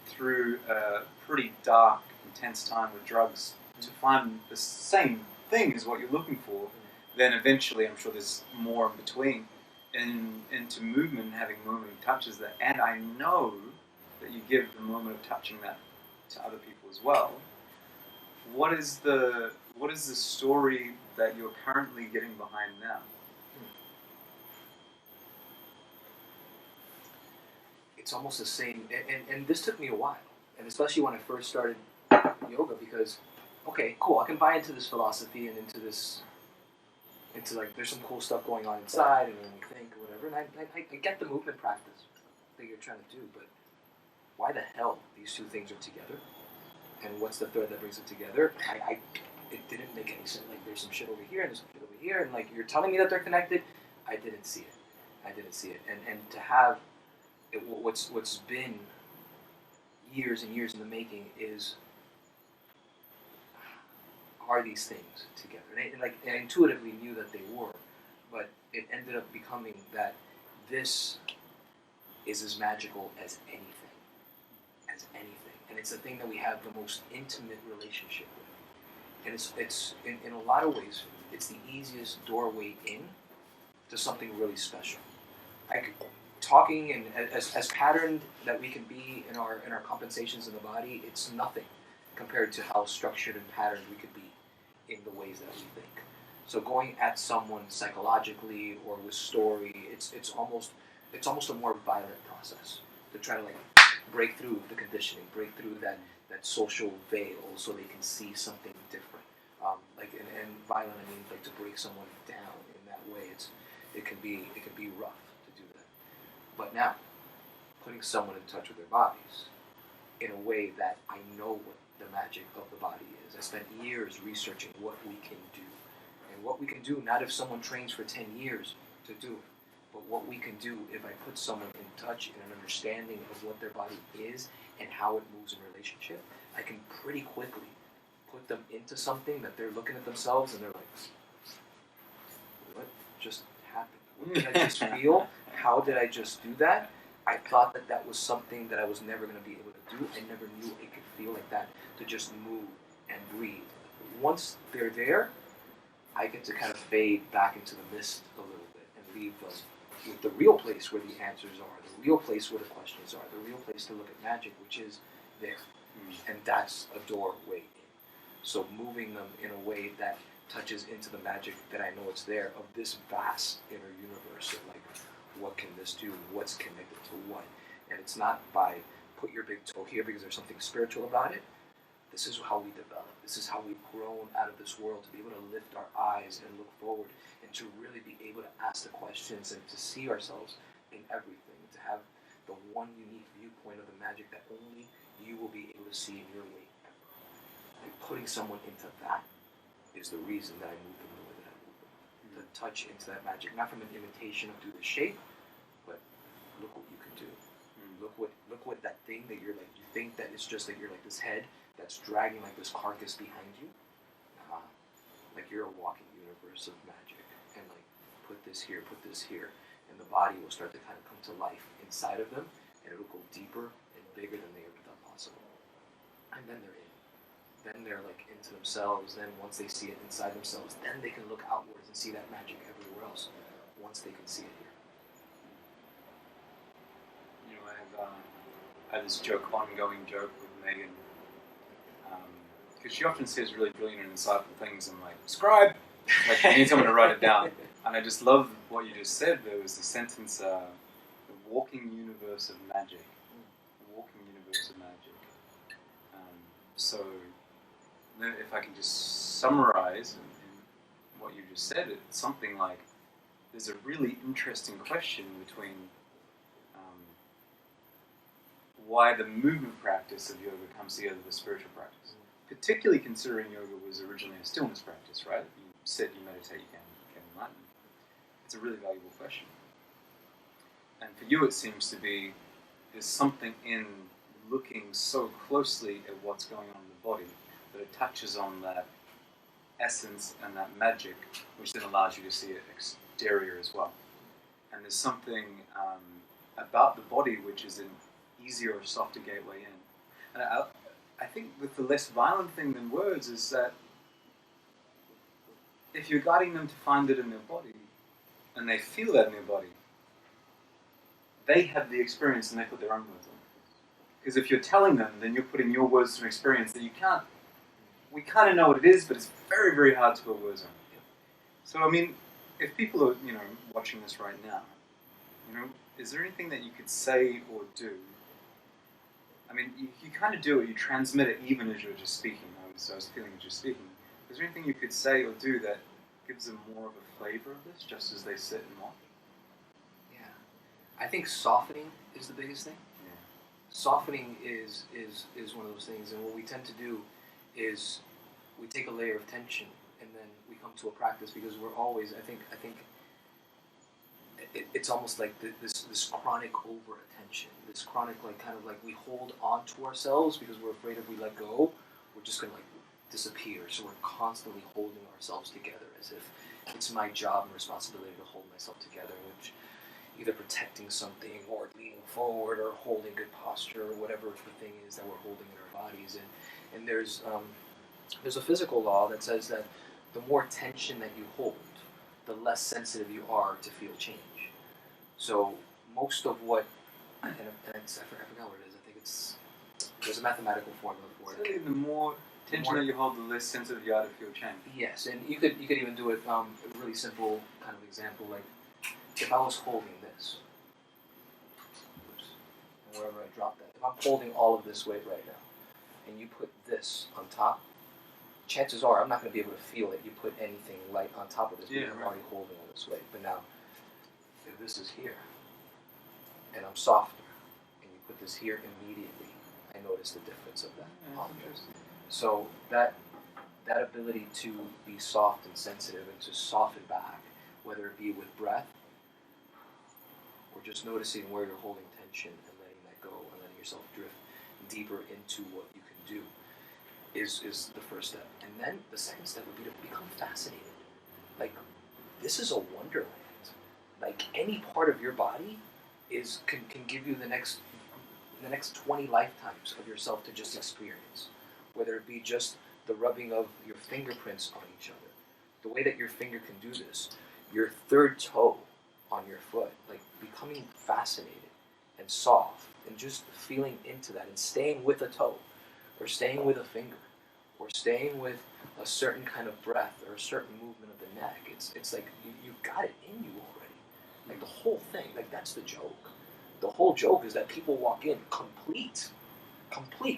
[SPEAKER 1] through a pretty dark, intense time with drugs to find the same thing as what you're looking for. Then eventually, I'm sure there's more in between, into movement, having moment of touches that, and I know that you give the moment of touching that to other people as well. What is the story that you're currently getting behind now?
[SPEAKER 2] It's almost the same, and this took me a while, and especially when I first started yoga, because, okay, cool, I can buy into this philosophy and into like, there's some cool stuff going on inside, and then we think, or whatever, and I get the movement practice that you're trying to do, but why the hell these two things are together? And what's the third that brings them together? It didn't make any sense. Like, there's some shit over here and there's some shit over here, and like, you're telling me that they're connected. I didn't see it. And to have it, what's been years and years in the making is, are these things together? And I intuitively knew that they were, but it ended up becoming that this is as magical as anything. And it's a thing that we have the most intimate relationship with. And it's in a lot of ways, it's the easiest doorway in to something really special. Like, talking and as patterned that we can be in our compensations in the body, it's nothing compared to how structured and patterned we could be in the ways that we think. So going at someone psychologically or with story, it's almost a more violent process to try to like break through the conditioning, break through that social veil, so they can see something different. And violent, I mean, like, to break someone down in that way. It can be rough to do that. But now, putting someone in touch with their bodies in a way that I know what the magic of the body is. I spent years researching what we can do and And what we can do, not if someone trains for 10 years to do it, but what we can do if I put someone in touch and an understanding of what their body is and how it moves in relationship, I can pretty quickly put them into something that they're looking at themselves and they're like, what just happened? What did I just feel? How did I just do that? I thought that that was something that I was never going to be able to do. I never knew it could feel like that, to just move and breathe. Once they're there, I get to kind of fade back into the mist a little bit and leave them with the real place where the answers are, the real place where the questions are, the real place to look at magic, which is there. And that's a doorway in. So moving them in a way that touches into the magic that I know it's there, of this vast inner universe of like, what can this do? What's connected to what? And it's not by put your big toe here because there's something spiritual about it. This is how we develop. This is how we've grown out of this world, to be able to lift our eyes and look forward, and to really be able to ask the questions and to see ourselves in everything, to have the one unique viewpoint of the magic that only you will be able to see in your way ever. And putting someone into that is the reason that I move them the way that I move them. To touch into that magic, not from an imitation of do the shape, but look what you can do. Look what that thing that you're like, you think that it's just that you're like this head that's dragging like this carcass behind you. Like you're a walking universe of magic, and like put this here, and the body will start to kind of come to life inside of them, and it'll go deeper and bigger than they ever thought possible. And then they're in. Then they're like into themselves. Then once they see it inside themselves, then they can look outwards and see that magic everywhere else. Once they can see it here.
[SPEAKER 1] You know, I have this ongoing joke with Megan, because she often says really brilliant and insightful things, and like, scribe! Like, you need someone to write it down. And I just love what you just said. There was the sentence, the walking universe of magic. The walking universe of magic. So, if I can just summarize in what you just said, it's something like, there's a really interesting question between why the movement practice of yoga comes together with spiritual practice. Particularly considering yoga was originally a stillness practice, right? You sit, you meditate, you can enlighten. It's a really valuable question. And for you it seems to be, there's something in looking so closely at what's going on in the body that it touches on that essence and that magic, which then allows you to see it exterior as well. And there's something about the body which is an easier or softer gateway in. And I think with the less violent thing than words is that if you're guiding them to find it in their body, and they feel that in their body, they have the experience and they put their own words on it. Because if you're telling them, then you're putting your words to an experience that you can't. We kind of know what it is, but it's very, very hard to put words on. So, I mean, if people are, watching this right now, is there anything that you could say or do? I mean, you kind of do it, you transmit it even as you're just speaking. I was feeling as you're speaking. Is there anything you could say or do that gives them more of a flavor of this, just as they sit and watch?
[SPEAKER 2] Yeah. I think softening is the biggest thing.
[SPEAKER 1] Yeah.
[SPEAKER 2] Softening is one of those things, and what we tend to do is we take a layer of tension and then we come to a practice, because we're always, I think it's almost like this chronic over attention, this chronic kind of we hold on to ourselves because we're afraid if we let go, we're just going to disappear. So we're constantly holding ourselves together as if it's my job and responsibility to hold myself together, which either protecting something or leaning forward or holding good posture or whatever the thing is that we're holding in our bodies. And there's a physical law that says that the more tension that you hold, the less sensitive you are to feel change. So most of what, I forgot what it is. I think there's a mathematical formula for it.
[SPEAKER 1] So the more tension that you hold, the less sensitive you are to feel change.
[SPEAKER 2] Yes, and you could even do it a really simple kind of example, like if I was holding this, and wherever I drop that, if I'm holding all of this weight right now, and you put this on top, chances are I'm not going to be able to feel that you put anything light on top of this, because I'm already holding all this weight. But now, if this is here, and I'm softer, and you put this here immediately, I notice the difference of that object. So that that ability to be soft and sensitive and to soften back, whether it be with breath or just noticing where you're holding tension and letting that go and letting yourself drift deeper into what you can do is the first step. And then the second step would be to become fascinated. Like, this is a wonderland. Like, any part of your body can give you the next 20 lifetimes of yourself to just experience. Whether it be just the rubbing of your fingerprints on each other, the way that your finger can do this, your third toe on your foot, like becoming fascinated and soft and just feeling into that and staying with a toe or staying with a finger or staying with a certain kind of breath or a certain movement of the neck. It's like you've got it in you already. Like the whole thing, like that's the joke. The whole joke is that people walk in complete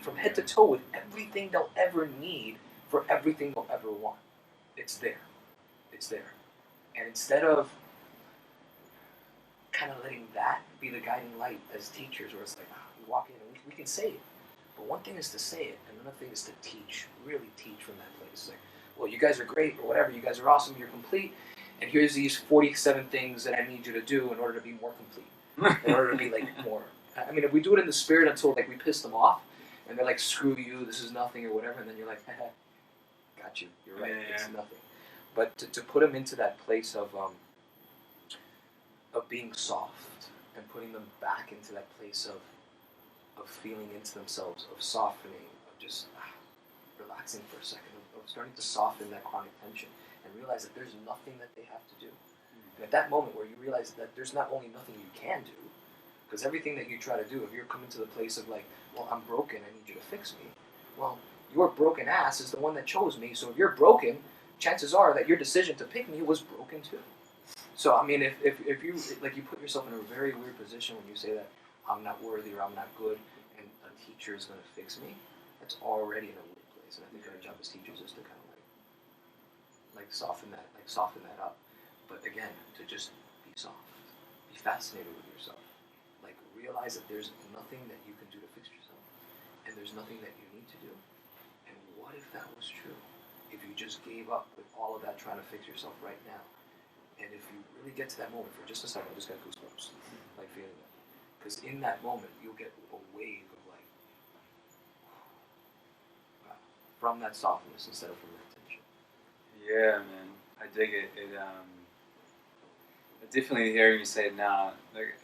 [SPEAKER 2] from head to toe with everything they'll ever need for everything they'll ever want. It's there. And instead of kind of letting that be the guiding light as teachers, where it's like, we walk in and we can say it. But one thing is to say it, and another thing is to teach, really teach from that place. It's like, well, you guys are great, or whatever, you guys are awesome, you're complete, and here's these 47 things that I need you to do in order to be more complete, in order to be like more. I mean, if we do it in the spirit until like we piss them off, and they're like, screw you, this is nothing, or whatever, and then you're like, got you, you're right, it's nothing. But to put them into that place of being soft and putting them back into that place of feeling into themselves, of softening, of just relaxing for a second, of starting to soften that chronic tension and realize that there's nothing that they have to do. And at that moment where you realize that there's not only nothing you can do, because everything that you try to do, if you're coming to the place of like, well, I'm broken, I need you to fix me. Well, your broken ass is the one that chose me, so if you're broken, chances are that your decision to pick me was broken too. So, I mean, if you, like, you put yourself in a very weird position when you say that I'm not worthy or I'm not good and a teacher is going to fix me, that's already in a weird place. And I think our job as teachers is to kind of like soften that up. But again, to just be soft, be fascinated with yourself. Like, realize that there's nothing that you can do to fix yourself, and there's nothing that you need to do. And what if that was true? If you just gave up with all of that trying to fix yourself right now, and if you really get to that moment for just a second, I just got goosebumps, like feeling that. Because in that moment, you'll get a wave of like, wow, from that softness instead of from that tension.
[SPEAKER 1] Yeah, man, I dig it. Definitely hearing you say it now, like,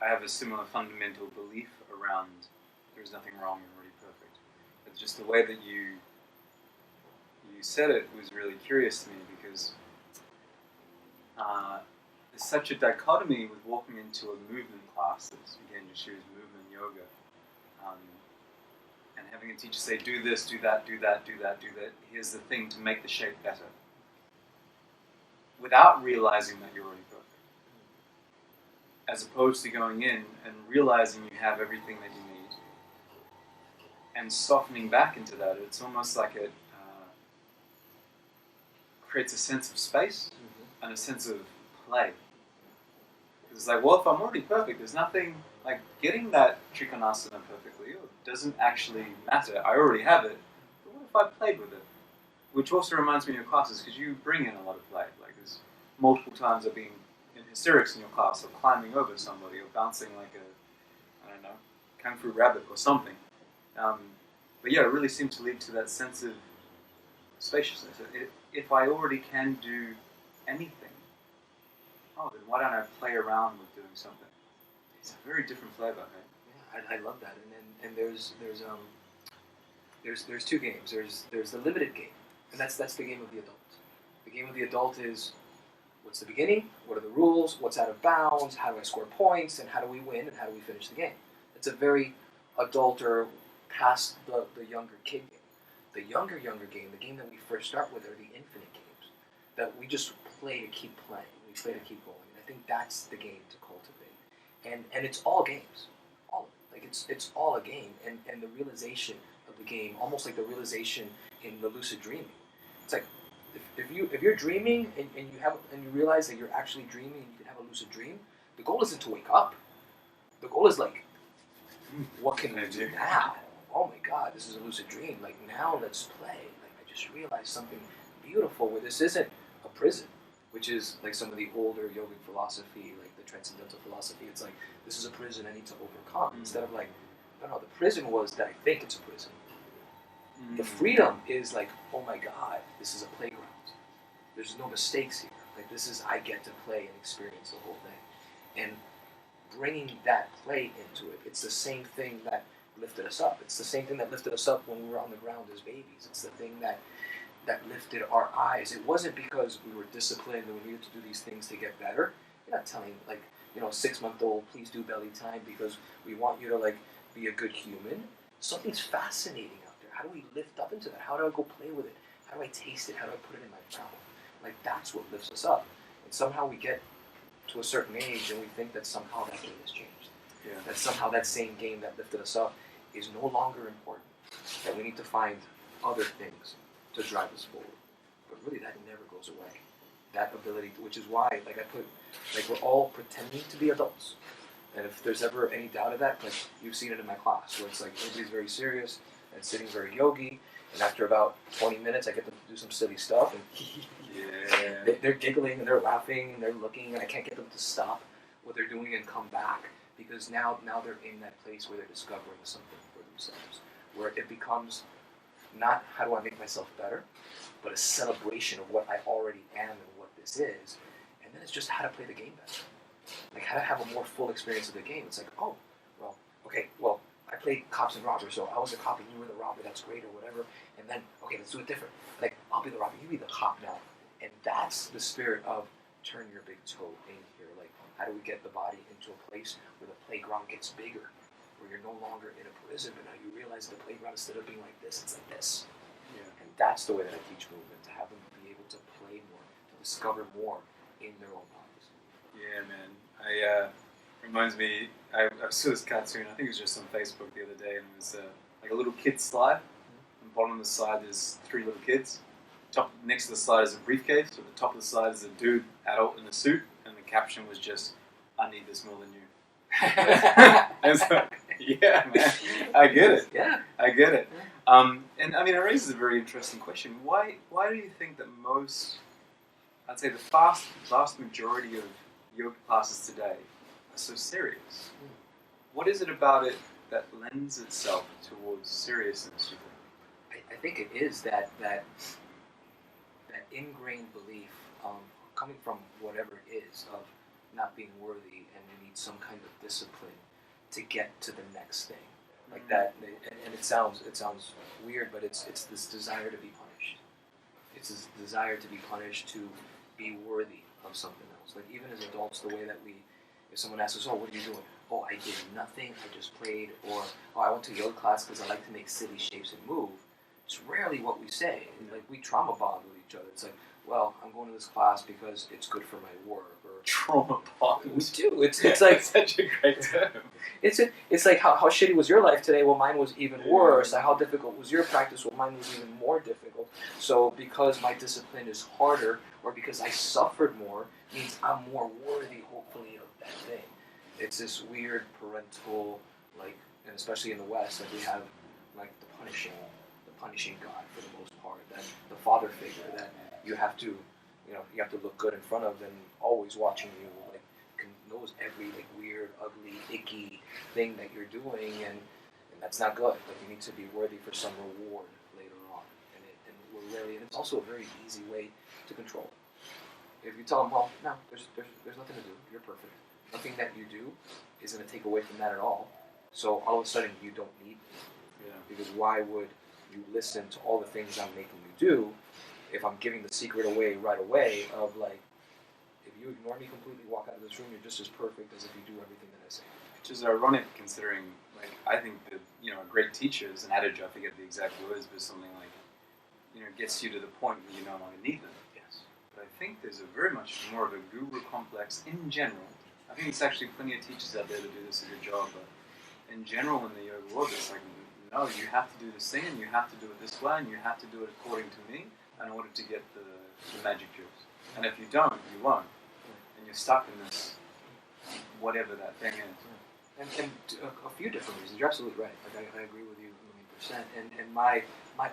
[SPEAKER 1] I have a similar fundamental belief around there's nothing wrong, you're already perfect. But just the way that you said it was really curious to me, because there's such a dichotomy with walking into a movement class that's, again, just use movement yoga, and having a teacher say, do this, do that, do that, do that, do that, here's the thing to make the shape better, without realizing that you're already perfect. As opposed to going in and realizing you have everything that you need, and softening back into that. It's almost like it creates a sense of space and a sense of play. It's like, well, if I'm already perfect, there's nothing, like, getting that Trikonasana perfectly doesn't actually matter. I already have it. But what if I played with it? Which also reminds me of your classes, because you bring in a lot of play. Like, there's multiple times of being in hysterics in your class, or climbing over somebody, or bouncing like a, I don't know, kung fu rabbit or something. But yeah, it really seemed to lead to that sense of spaciousness. If I already can do anything, then why don't I play around with doing something? It's a very different flavor, right?
[SPEAKER 2] Yeah, I love that. And there's two games. There's the limited game, and that's the game of the adult. The game of the adult is, what's the beginning? What are the rules? What's out of bounds? How do I score points? And how do we win? And how do we finish the game? It's a very adult or past the younger kid game. The younger game, the game that we first start with, are the infinite games that we just play to keep playing. We play to keep going. And I think that's the game to cultivate. And it's all games. All of it. Like it's all a game. And the realization of the game, almost like the realization in the lucid dreaming. It's like, if you're dreaming and you realize that you're actually dreaming and you can have a lucid dream, the goal isn't to wake up. The goal is like, what can I do now? Oh my God, this is a lucid dream. Like, now let's play. Like, just realized something beautiful where this isn't a prison, which is like some of the older yogic philosophy, like the transcendental philosophy. It's like, this is a prison I need to overcome. Instead of like, no, the prison was that I think it's a prison. The freedom is like, oh my God, this is a playground. There's no mistakes here. Like, this is, I get to play and experience the whole thing. And bringing that play into it, it's the same thing that lifted us up. It's the same thing that lifted us up when we were on the ground as babies. It's the thing that lifted our eyes. It wasn't because we were disciplined and we needed to do these things to get better. You're not telling, like, a 6-month-old, please do belly time because we want you to, like, be a good human. Something's fascinating out there. How do we lift up into that? How do I go play with it? How do I taste it? How do I put it in my mouth? Like, that's what lifts us up. And somehow we get to a certain age and we think that somehow that game has changed.
[SPEAKER 1] Yeah.
[SPEAKER 2] That somehow that same game that lifted us up is no longer important. That we need to find other things to drive us forward. But really, that never goes away. That ability, which is why, like I put, like, we're all pretending to be adults. And if there's ever any doubt of that, like, you've seen it in my class, where it's like everybody's very serious and sitting very yogi, and after about 20 minutes, I get them to do some silly stuff, and they're giggling and they're laughing and they're looking, and I can't get them to stop what they're doing and come back, because now they're in that place where they're discovering something for themselves, where it becomes not how do I make myself better, but a celebration of what I already am and what this is, and then it's just how to play the game better. Like, how to have a more full experience of the game. It's like, oh, well, okay, well, I played cops and robbers, so I was the cop and you were the robber, that's great, or whatever, and then, okay, let's do it different. Like, I'll be the robber, you be the cop now. And that's the spirit of turn your big toe in here. Like, how do we get the body into a place where the playground gets bigger, where you're no longer in a prison, but now you realize the playground, instead of being like this, it's like this.
[SPEAKER 1] Yeah.
[SPEAKER 2] And that's the way that I teach movement, to have them be able to play more, to discover more in their own bodies.
[SPEAKER 1] Yeah, man. Reminds me, I saw this cartoon, I think it was just on Facebook the other day, and it was like a little kid slide. On the bottom of the slide there's 3 little kids. Next to the slide is a briefcase. At the top of the slide is a dude, adult in a suit, and the caption was just, I need this more than you. And so, yeah, man, I get it.
[SPEAKER 2] Yeah.
[SPEAKER 1] I get it. And I mean, it raises a very interesting question. Why do you think that I'd say the vast majority of yoga classes today are so serious? What is it about it that lends itself towards seriousness, you think?
[SPEAKER 2] I think it is that ingrained belief, coming from whatever it is, of not being worthy, and you need some kind of discipline to get to the next thing. Like that, and it sounds weird, but it's this desire to be punished. It's this desire to be punished, to be worthy of something else. Like, even as adults, the way that if someone asks us, oh, what are you doing? Oh, I did nothing, I just played, or, oh, I went to yoga class because I like to make silly shapes and move. It's rarely what we say. And, like, we trauma bond with each other. It's like, well, I'm going to this class because it's good for my work. Or
[SPEAKER 1] Trauma bond.
[SPEAKER 2] We do. It's like
[SPEAKER 1] such a great term.
[SPEAKER 2] It's like how shitty was your life today? Well, mine was even worse. How difficult was your practice? Well, mine was even more difficult. So because my discipline is harder, or because I suffered more, means I'm more worthy, hopefully, of that thing. It's this weird parental, like, and especially in the West, that we have, like, the punishing God for the most part, that the father figure that you have to look good in front of, and always watching you, like, knows every, like, weird, ugly, icky thing that you're doing, and that's not good. Like, you need to be worthy for some reward later on, and it's also a very easy way to control. If you tell them, well, no, there's nothing to do. You're perfect. Nothing that you do is going to take away from that at all. So all of a sudden, you don't need me.
[SPEAKER 1] Yeah.
[SPEAKER 2] Because why would you listen to all the things I'm making you do if I'm giving the secret away right away of, like, if you ignore me completely, walk out of this room, you're just as perfect as if you do everything that I say.
[SPEAKER 1] Which is ironic, considering, like, I think that, a great teacher is an adage, I forget the exact words, but something like, gets you to the point where you no longer need them.
[SPEAKER 2] Yes.
[SPEAKER 1] But I think there's a very much more of a guru complex in general. I think there's actually plenty of teachers out there that do this a good job, but in general in the yoga world, it's like, no, you have to do this thing, and you have to do it this way, and you have to do it according to me in order to get the magic juice. And if you don't, you won't. And you're stuck in this, whatever that thing is.
[SPEAKER 2] And a few different reasons. You're absolutely right. Like, I agree with you 1,000,000%. And my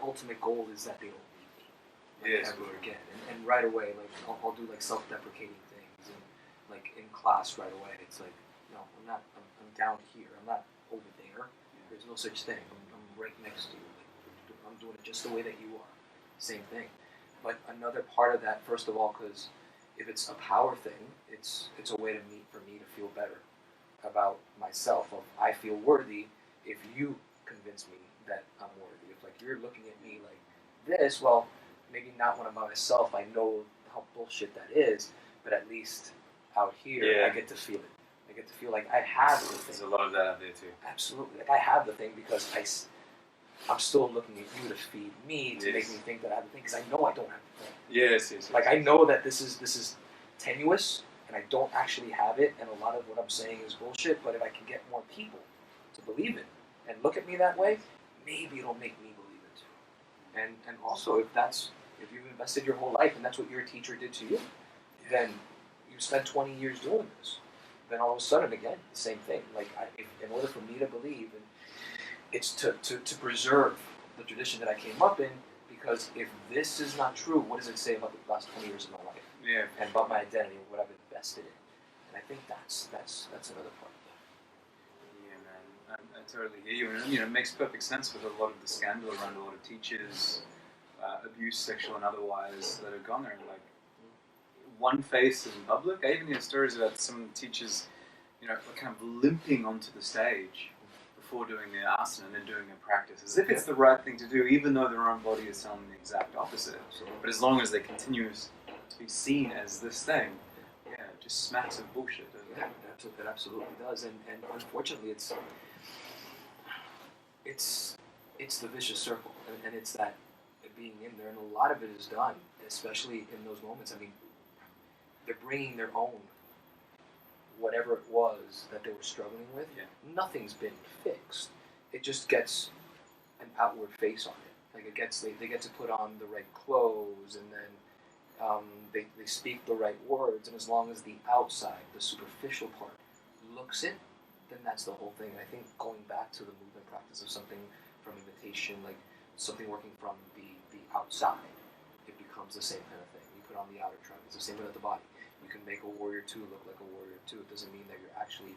[SPEAKER 2] ultimate goal is that they don't need me.
[SPEAKER 1] Yes.
[SPEAKER 2] ever again. And right away, like I'll do like self-deprecating things, and like in class right away, it's like, no, I'm not. I'm down here. I'm not over there. There's no such thing. I'm right next to you. Like, I'm doing it just the way that you are. Same thing. But another part of that, first of all, because if it's a power thing, it's a way for me to feel better about myself. Of I feel worthy if you convince me that I'm worthy. If like you're looking at me like this, well, maybe not when I'm by myself. I know how bullshit that is, but at least out here, I get to feel it. I get to feel like I have the thing.
[SPEAKER 1] There's a lot of that out there too.
[SPEAKER 2] Absolutely, like I have the thing because I'm still looking at you to feed me, to make me think that I have the thing, because I know I don't have the thing.
[SPEAKER 1] Yes.
[SPEAKER 2] Like I know that this is tenuous, and I don't actually have it, and a lot of what I'm saying is bullshit. But if I can get more people to believe it and look at me that way, maybe it'll make me believe it too. And also, if you've invested your whole life and that's what your teacher did to you, then you spent 20 years doing this. Then all of a sudden, again, the same thing. Like in order for me to believe, and it's to preserve the tradition that I came up in. Because if this is not true, what does it say about the last 20 years of my life?
[SPEAKER 1] Yeah.
[SPEAKER 2] And about my identity and what I've invested in? And I think that's another part of that.
[SPEAKER 1] Yeah, man. I totally hear you. And it makes perfect sense with a lot of the scandal around a lot of teachers, abuse, sexual and otherwise, that have gone there. Like, one face in public. I even hear stories about some teachers, kind of limping onto the stage before doing their asana and then doing a practice, as if it's the right thing to do, even though their own body is telling them the exact opposite. But as long as they continue to be seen as this thing, it just smacks of bullshit.
[SPEAKER 2] Yeah, it absolutely does, and unfortunately, it's the vicious circle, and it's that being in there, and a lot of it is done, especially in those moments. I mean, they're bringing their own. Whatever it was that they were struggling with, nothing's been fixed. It just gets an outward face on it. Like they get to put on the right clothes, and then they speak the right words. And as long as the outside, the superficial part, looks it, then that's the whole thing. And I think going back to the movement practice of something from imitation, like something working from the outside, it becomes the same kind of thing. You put on the outer tribe. It's the same with the body. You can make a warrior 2 look like a warrior 2. It doesn't mean that you're actually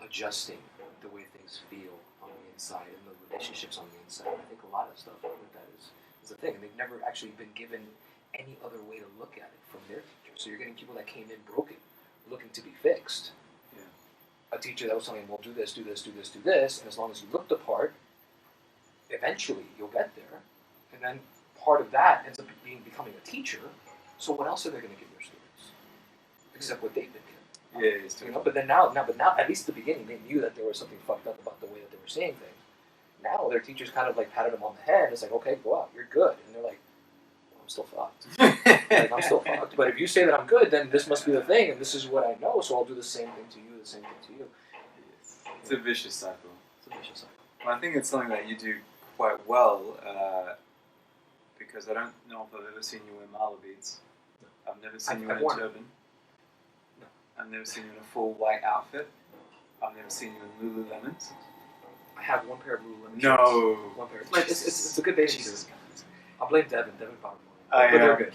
[SPEAKER 2] adjusting the way things feel on the inside and the relationships on the inside. I think a lot of stuff with that is a thing. And they've never actually been given any other way to look at it from their teacher. So you're getting people that came in broken, looking to be fixed.
[SPEAKER 1] Yeah.
[SPEAKER 2] A teacher that was telling them, well, do this, do this, do this, do this, and as long as you look the part, eventually you'll get there. And then part of that ends up becoming a teacher. So what else are they going to give their students? Except what they've been given.
[SPEAKER 1] Yeah,
[SPEAKER 2] But now, at least at the beginning, they knew that there was something fucked up about the way that they were saying things. Now their teachers kind of like patted them on the head. It's like, okay, go out, you're good. And they're like, well, I'm still fucked. I'm still fucked. But if you say that I'm good, then this must be the thing, and this is what I know. So I'll do the same thing to you, the same thing to you.
[SPEAKER 1] It's a vicious cycle.
[SPEAKER 2] It's a vicious cycle.
[SPEAKER 1] Well, I think it's something that you do quite well, because I don't know if I've ever seen you wear mala beads. I've never seen you in a turban.
[SPEAKER 2] No.
[SPEAKER 1] I've never seen you in a full white outfit. I've never seen you in Lululemons.
[SPEAKER 2] I have one pair of Lululemon
[SPEAKER 1] No.
[SPEAKER 2] shirts. One pair. Like, it's a good bathing suit. I'll blame Devin. Devin bought them.
[SPEAKER 1] But
[SPEAKER 2] they're good.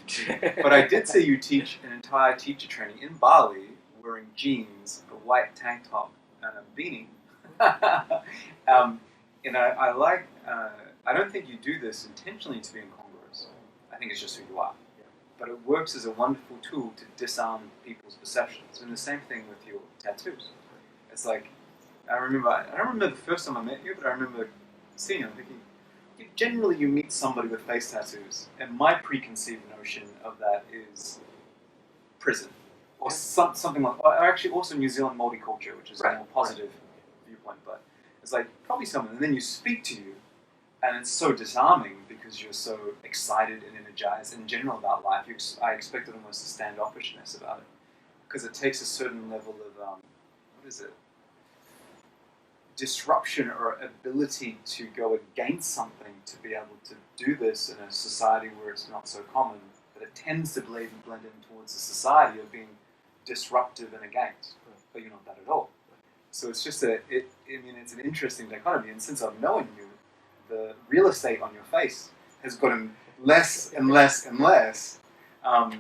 [SPEAKER 1] But I did see you teach an entire teacher training in Bali wearing jeans, a white tank top, and a beanie. I like. I don't think you do this intentionally to be incongruous. I think it's just who you are. But it works as a wonderful tool to disarm people's perceptions. And the same thing with your tattoos. It's like, I don't remember the first time I met you, but I remember seeing you and thinking, generally you meet somebody with face tattoos, and my preconceived notion of that is prison. Or something like, or actually also New Zealand multiculture, which is a more positive viewpoint, but it's like, probably someone, and then you speak to you, and it's so disarming because you're so excited and energized in general about life. I expected almost a standoffishness about it. Because it takes a certain level of, disruption or ability to go against something to be able to do this in a society where it's not so common. But it tends to blend in towards a society of being disruptive and against. But you're not that at all. So it's just it's an interesting dichotomy. And since I've known you, the real estate on your face has gotten less and less and less. But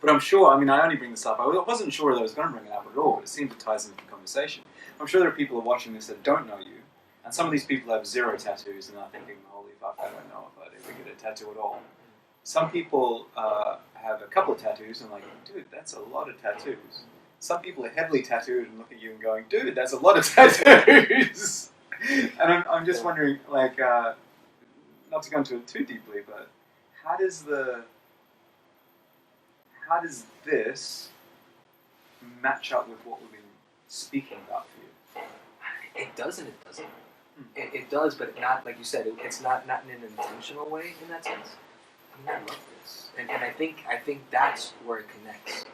[SPEAKER 1] I'm sure, I mean, I only bring this up. I wasn't sure that I was going to bring it up at all, but it seems it ties into the conversation. I'm sure there are people who are watching this that don't know you, and some of these people have 0 tattoos and are thinking, holy fuck, I don't know if I'd ever get a tattoo at all. Some people have a couple of tattoos and like, dude, that's a lot of tattoos. Some people are heavily tattooed and look at you and going, dude, that's a lot of tattoos. And I'm just wondering, like, not to go into it too deeply, but how does this match up with what we've been speaking about for you?
[SPEAKER 2] It does and it doesn't. It does, but not, like you said, it's not in an intentional way in that sense. I mean, I love this. And I think that's where it connects,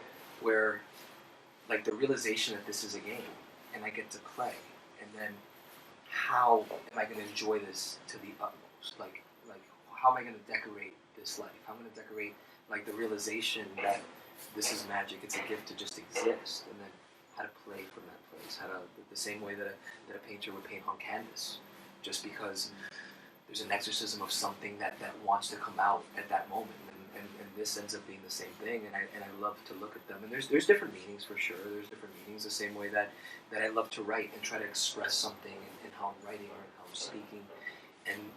[SPEAKER 2] where, like, the realization that this is a game, and I get to play, and then how am I going to enjoy this to the utmost? Like how am I going to decorate this life? How am I going to decorate, like, the realization that this is magic, it's a gift to just exist, and then how to play from that place, how to, the same way that a painter would paint on canvas, just because there's an exorcism of something that wants to come out at that moment, and this ends up being the same thing, and I love to look at them, and there's different meanings for sure, there's different meanings, the same way that I love to write and try to express something in how I'm writing or how I'm speaking,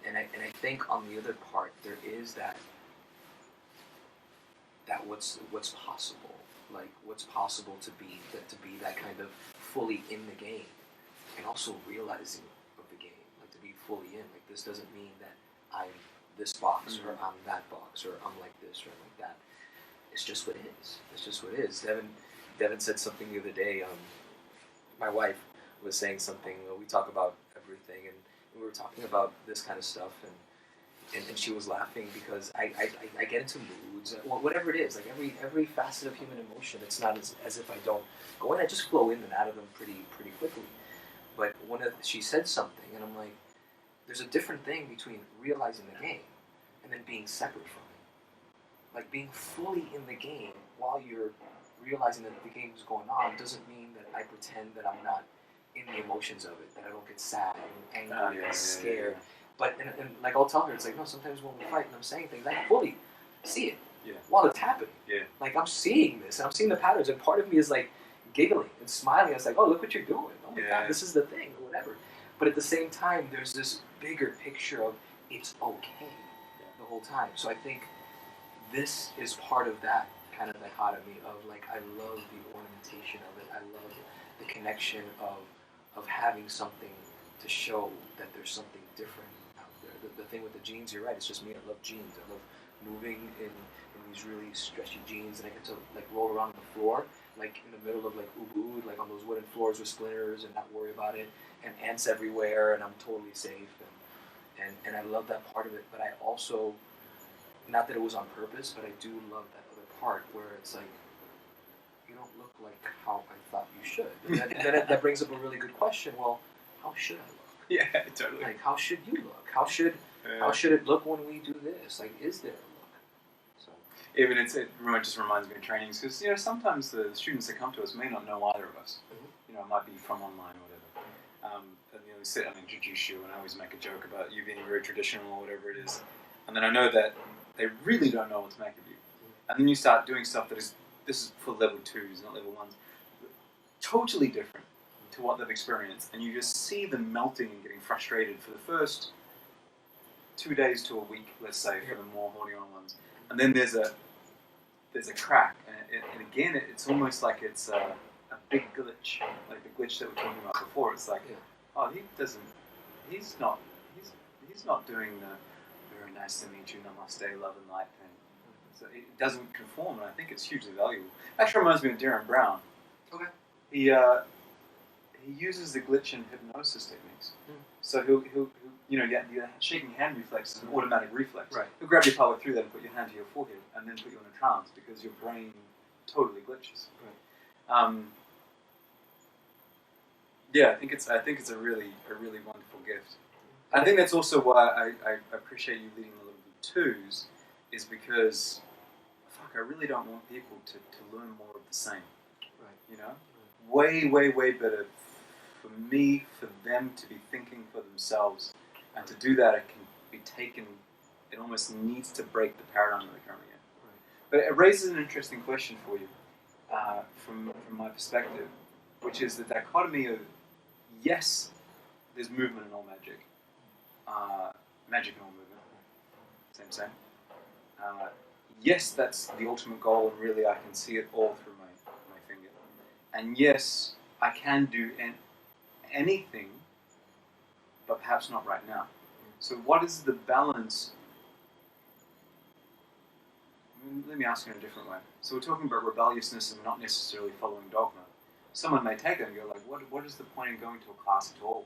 [SPEAKER 2] and I think on the other part there is that what's possible, like what's possible to be that kind of fully in the game, and also realizing of the game, like to be fully in. Like, this doesn't mean that I'm this box or I'm that box or I'm like this or like that. It's just what it is. It's just what it is. Devin said something the other day. My wife was saying something. We talk about everything, and we were talking about this kind of stuff, and she was laughing because I get into moods, whatever it is, like every facet of human emotion. It's not as if I don't go in. I just flow in and out of them pretty quickly. But she said something, and I'm like, there's a different thing between realizing the game and then being separate from it. Like, being fully in the game while you're realizing that the game is going on doesn't mean that I pretend that I'm not in the emotions of it, that I don't get sad and angry and scared. Yeah. But and like, I'll tell her, it's like, no, sometimes when we fight and I'm saying things, I fully see it while it's happening. Yeah. Like, I'm seeing this and I'm seeing the patterns, and part of me is like giggling and smiling. It's like, oh, look what you're doing. Oh my God, this is the thing, or whatever. But at the same time, there's this bigger picture of it's okay the whole time. So I think this is part of that kind of dichotomy of, like, I love the ornamentation of it. I love the connection of having something to show that there's something different out there. The thing with the jeans, you're right, it's just me. I love jeans. I love moving in these really stretchy jeans, and I get to, like, roll around on the floor, like in the middle of, like, Ubud, like on those wooden floors with splinters, and not worry about it, and ants everywhere, and I'm totally safe, and I love that part of it. But I also, not that it was on purpose, but I do love that other part where it's like, you don't look like how I thought you should. And then that brings up a really good question. Well, how should I look?
[SPEAKER 1] Yeah, totally.
[SPEAKER 2] Like, how should you look? How should it look when we do this? Like, is there a look? So
[SPEAKER 1] even it just reminds me of trainings, because, you know, sometimes the students that come to us may not know either of us. Mm-hmm. You know, it might be from online or whatever. And, you know, we sit and introduce you, and I always make a joke about you being very traditional or whatever it is. And then I know that they really don't know what to make of you. And then you start doing stuff this is for level 2s, not level 1s, totally different to what they've experienced. And you just see them melting and getting frustrated for the first 2 days to a week, let's say, for the more holding-on ones. And then there's a crack, and again, it's almost like it's a big glitch, like the glitch that we were talking about before. It's like, oh, he's not doing the very nice to meet you, namaste, love and light thing. So it doesn't conform, and I think it's hugely valuable. Actually reminds me of Darren Brown. Okay. He uses the glitch in hypnosis techniques. So he'll your shaking hand reflex is an automatic reflex. Right. He'll grab your pelvic through that and put your hand to your forehead, and then put you in a trance because your brain totally glitches. Right. I think it's a really wonderful gift. I think that's also why I appreciate you leading the level 2s, is because, fuck, I really don't want people to learn more of the same. Right. You know? Way better for me, for them to be thinking for themselves. And to do that, it can be taken it almost needs to break the paradigm that we're currently in. But it raises an interesting question for you from my perspective, which is the dichotomy of, yes, there's movement in all magic. Magic in all movement. Same. Yes, that's the ultimate goal, and really I can see it all through my finger. And yes, I can do anything, but perhaps not right now. So what is the balance? Let me ask you in a different way. So we're talking about rebelliousness and not necessarily following dogma. Someone may take that and go like, what is the point in going to a class at all?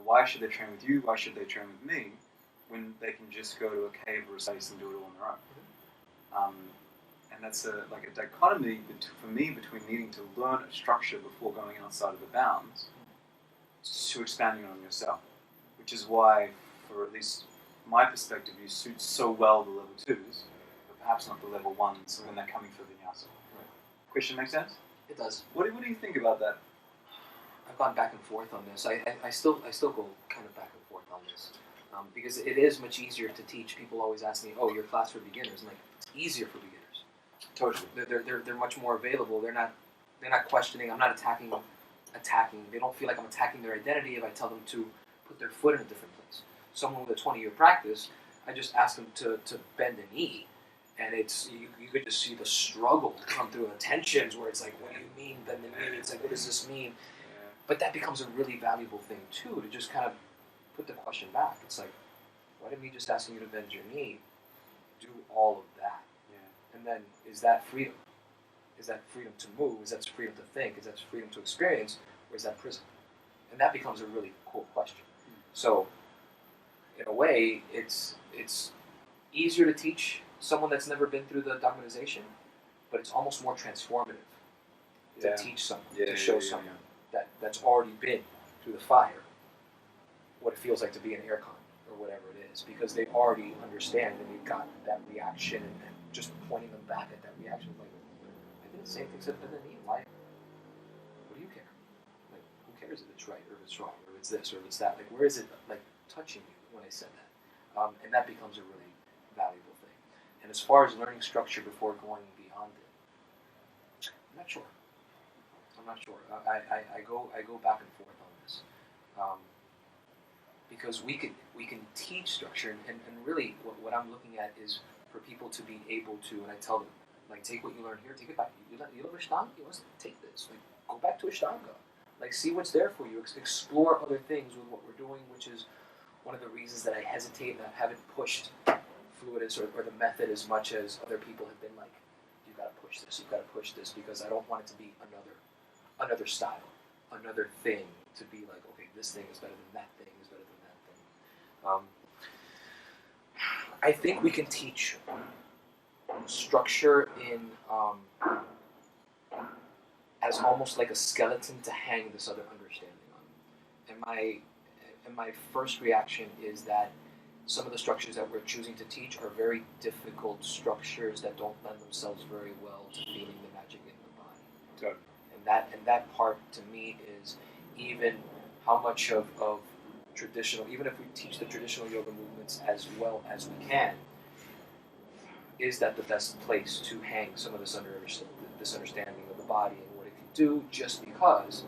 [SPEAKER 1] Why should they train with you? Why should they train with me when they can just go to a cave or a space and do it all on their own? And that's a dichotomy for me between needing to learn a structure before going outside of the bounds to expanding on yourself, which is why, for at least my perspective, you suit so well the level 2s, but perhaps not the level 1s when they're coming for vinyasa. Right. Question make sense?
[SPEAKER 2] It does.
[SPEAKER 1] What do you think about that?
[SPEAKER 2] I've gone back and forth on this. I still go kind of back and forth on this because it is much easier to teach. People always ask me, "Oh, your class for beginners." I'm like, it's easier for beginners.
[SPEAKER 1] Totally.
[SPEAKER 2] They're much more available. They're not questioning. I'm not attacking. They don't feel like I'm attacking their identity if I tell them to put their foot in a different place. Someone with a 20-year practice, I just ask them to bend a knee, and it's you could just see the struggle come through, the tensions where it's like, what do you mean bend the knee? It's like, what does this mean? But that becomes a really valuable thing too, to just kind of put the question back. It's like, why didn't me just asking you to bend your knee do all of that? Yeah. And then, is that freedom? Is that freedom to move? Is that freedom to think? Is that freedom to experience? Or is that prison? And that becomes a really cool question. So, in a way, it's easier to teach someone that's never been through the dogmatization, but it's almost more transformative to teach someone, to show someone that's already been through the fire what it feels like to be an aircon or whatever it is, because they already understand and they've got that reaction, and just pointing them back at that reaction, like, I did the same thing except bend the knee. Why? What do you care? Like, who cares if it's right or if it's wrong or if it's this or if it's that? Like, where is it like touching you when I said that? And that becomes a really valuable thing. And as far as learning structure before going beyond it, I'm not sure. I go back and forth on this, because we can teach structure, and really what I'm looking at is for people to be able to, and I tell them, like, take what you learn here, take it back. You love Ashtanga? You want to take this? Like, go back to Ashtanga. Like, see what's there for you. Explore other things with what we're doing, which is one of the reasons that I hesitate and I haven't pushed fluidus or the method as much as other people have been like, you've got to push this, because I don't want it to be another style, another thing, to be like, okay, this thing is better than that thing, is better than that thing. I think we can teach structure in as almost like a skeleton to hang this other understanding on. And my first reaction is that some of the structures that we're choosing to teach are very difficult structures that don't lend themselves very well to feeling the magic in the body.
[SPEAKER 1] Totally.
[SPEAKER 2] And that part to me is, even how much of traditional, even if we teach the traditional yoga movements as well as we can, is that the best place to hang some of this understanding of the body and what it can do, just because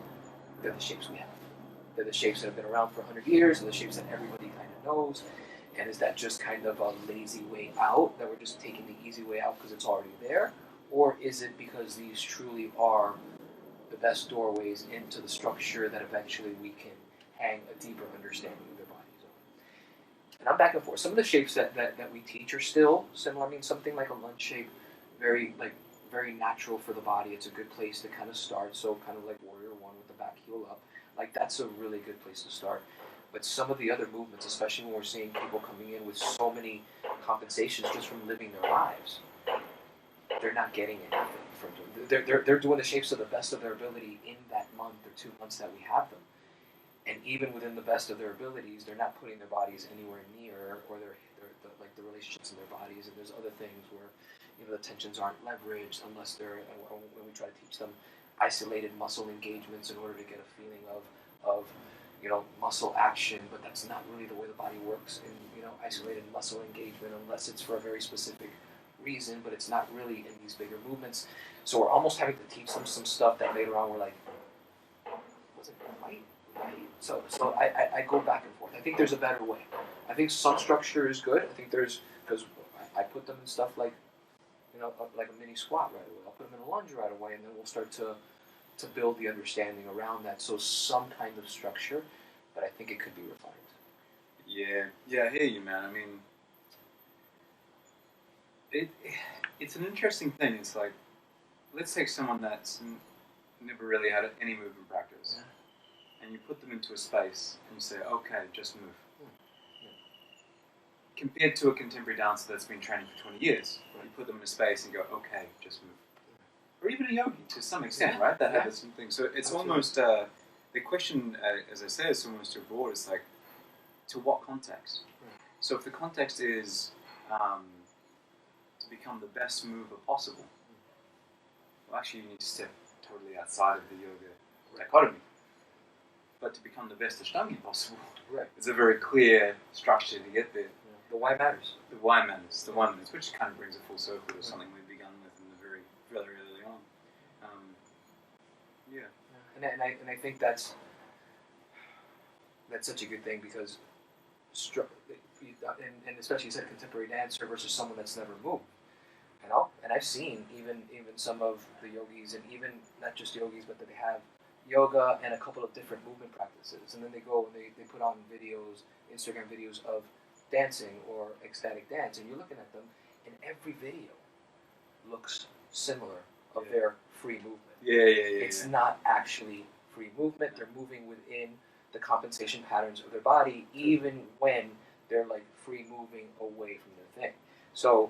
[SPEAKER 2] they're the shapes we have. They're the shapes that have been around for 100 years, they're the shapes that everybody kind of knows. And is that just kind of a lazy way out, that we're just taking the easy way out because it's already there? Or is it because these truly are the best doorways into the structure that eventually we can hang a deeper understanding of their bodies on? And I'm back and forth. Some of the shapes that we teach are still similar. I mean, something like a lunge shape, very natural for the body. It's a good place to kind of start. So kind of like Warrior One with the back heel up. Like, that's a really good place to start. But some of the other movements, especially when we're seeing people coming in with so many compensations just from living their lives, they're not getting anything from doing. They're doing the shapes to the best of their ability in that month or 2 months that we have them. And even within the best of their abilities, they're not putting their bodies anywhere near, or the relationships in their bodies. And there's other things where, the tensions aren't leveraged unless they're, when we try to teach them isolated muscle engagements in order to get a feeling of muscle action, but that's not really the way the body works in, isolated muscle engagement unless it's for a very specific reason, but it's not really in these bigger movements. So we're almost having to teach them some stuff that later on we're like, was it right? So I go back and forth. I think there's a better way. I think some structure is good. I think there's, because I put them in stuff like, like a mini squat right away. I'll put them in a lunge right away, and then we'll start to build the understanding around that. So some kind of structure, but I think it could be refined.
[SPEAKER 1] Yeah, I hear you, man. I mean, it's an interesting thing. It's like, let's take someone that's never really had any movement practice, and you put them into a space and you say, okay, just move. Compared to a contemporary dancer that's been training for 20 years, you put them in a space and go, okay, just move. Or even a yogi to some extent, right? That has something. So it's almost, the question, as I say, is almost too broad. It's like, to what context? So if the context is to become the best mover possible, well, actually you need to step totally outside of the yoga dichotomy. But to become the best Ashtangi possible, it's a very clear structure to get there.
[SPEAKER 2] The why matters.
[SPEAKER 1] The why matters. The why matters, which kind of brings it full circle to something we've begun with in the very early on.
[SPEAKER 2] And I think that's such a good thing, because and especially you said contemporary dancer versus someone that's never moved. And I've seen even some of the yogis, and even not just yogis, but that they have yoga and a couple of different movement practices, and then they go and they put on videos, Instagram videos of dancing or ecstatic dance, and you're looking at them, and every video looks similar of their free movement. It's not actually free movement. They're moving within the compensation patterns of their body, even when they're like free moving away from their thing. So,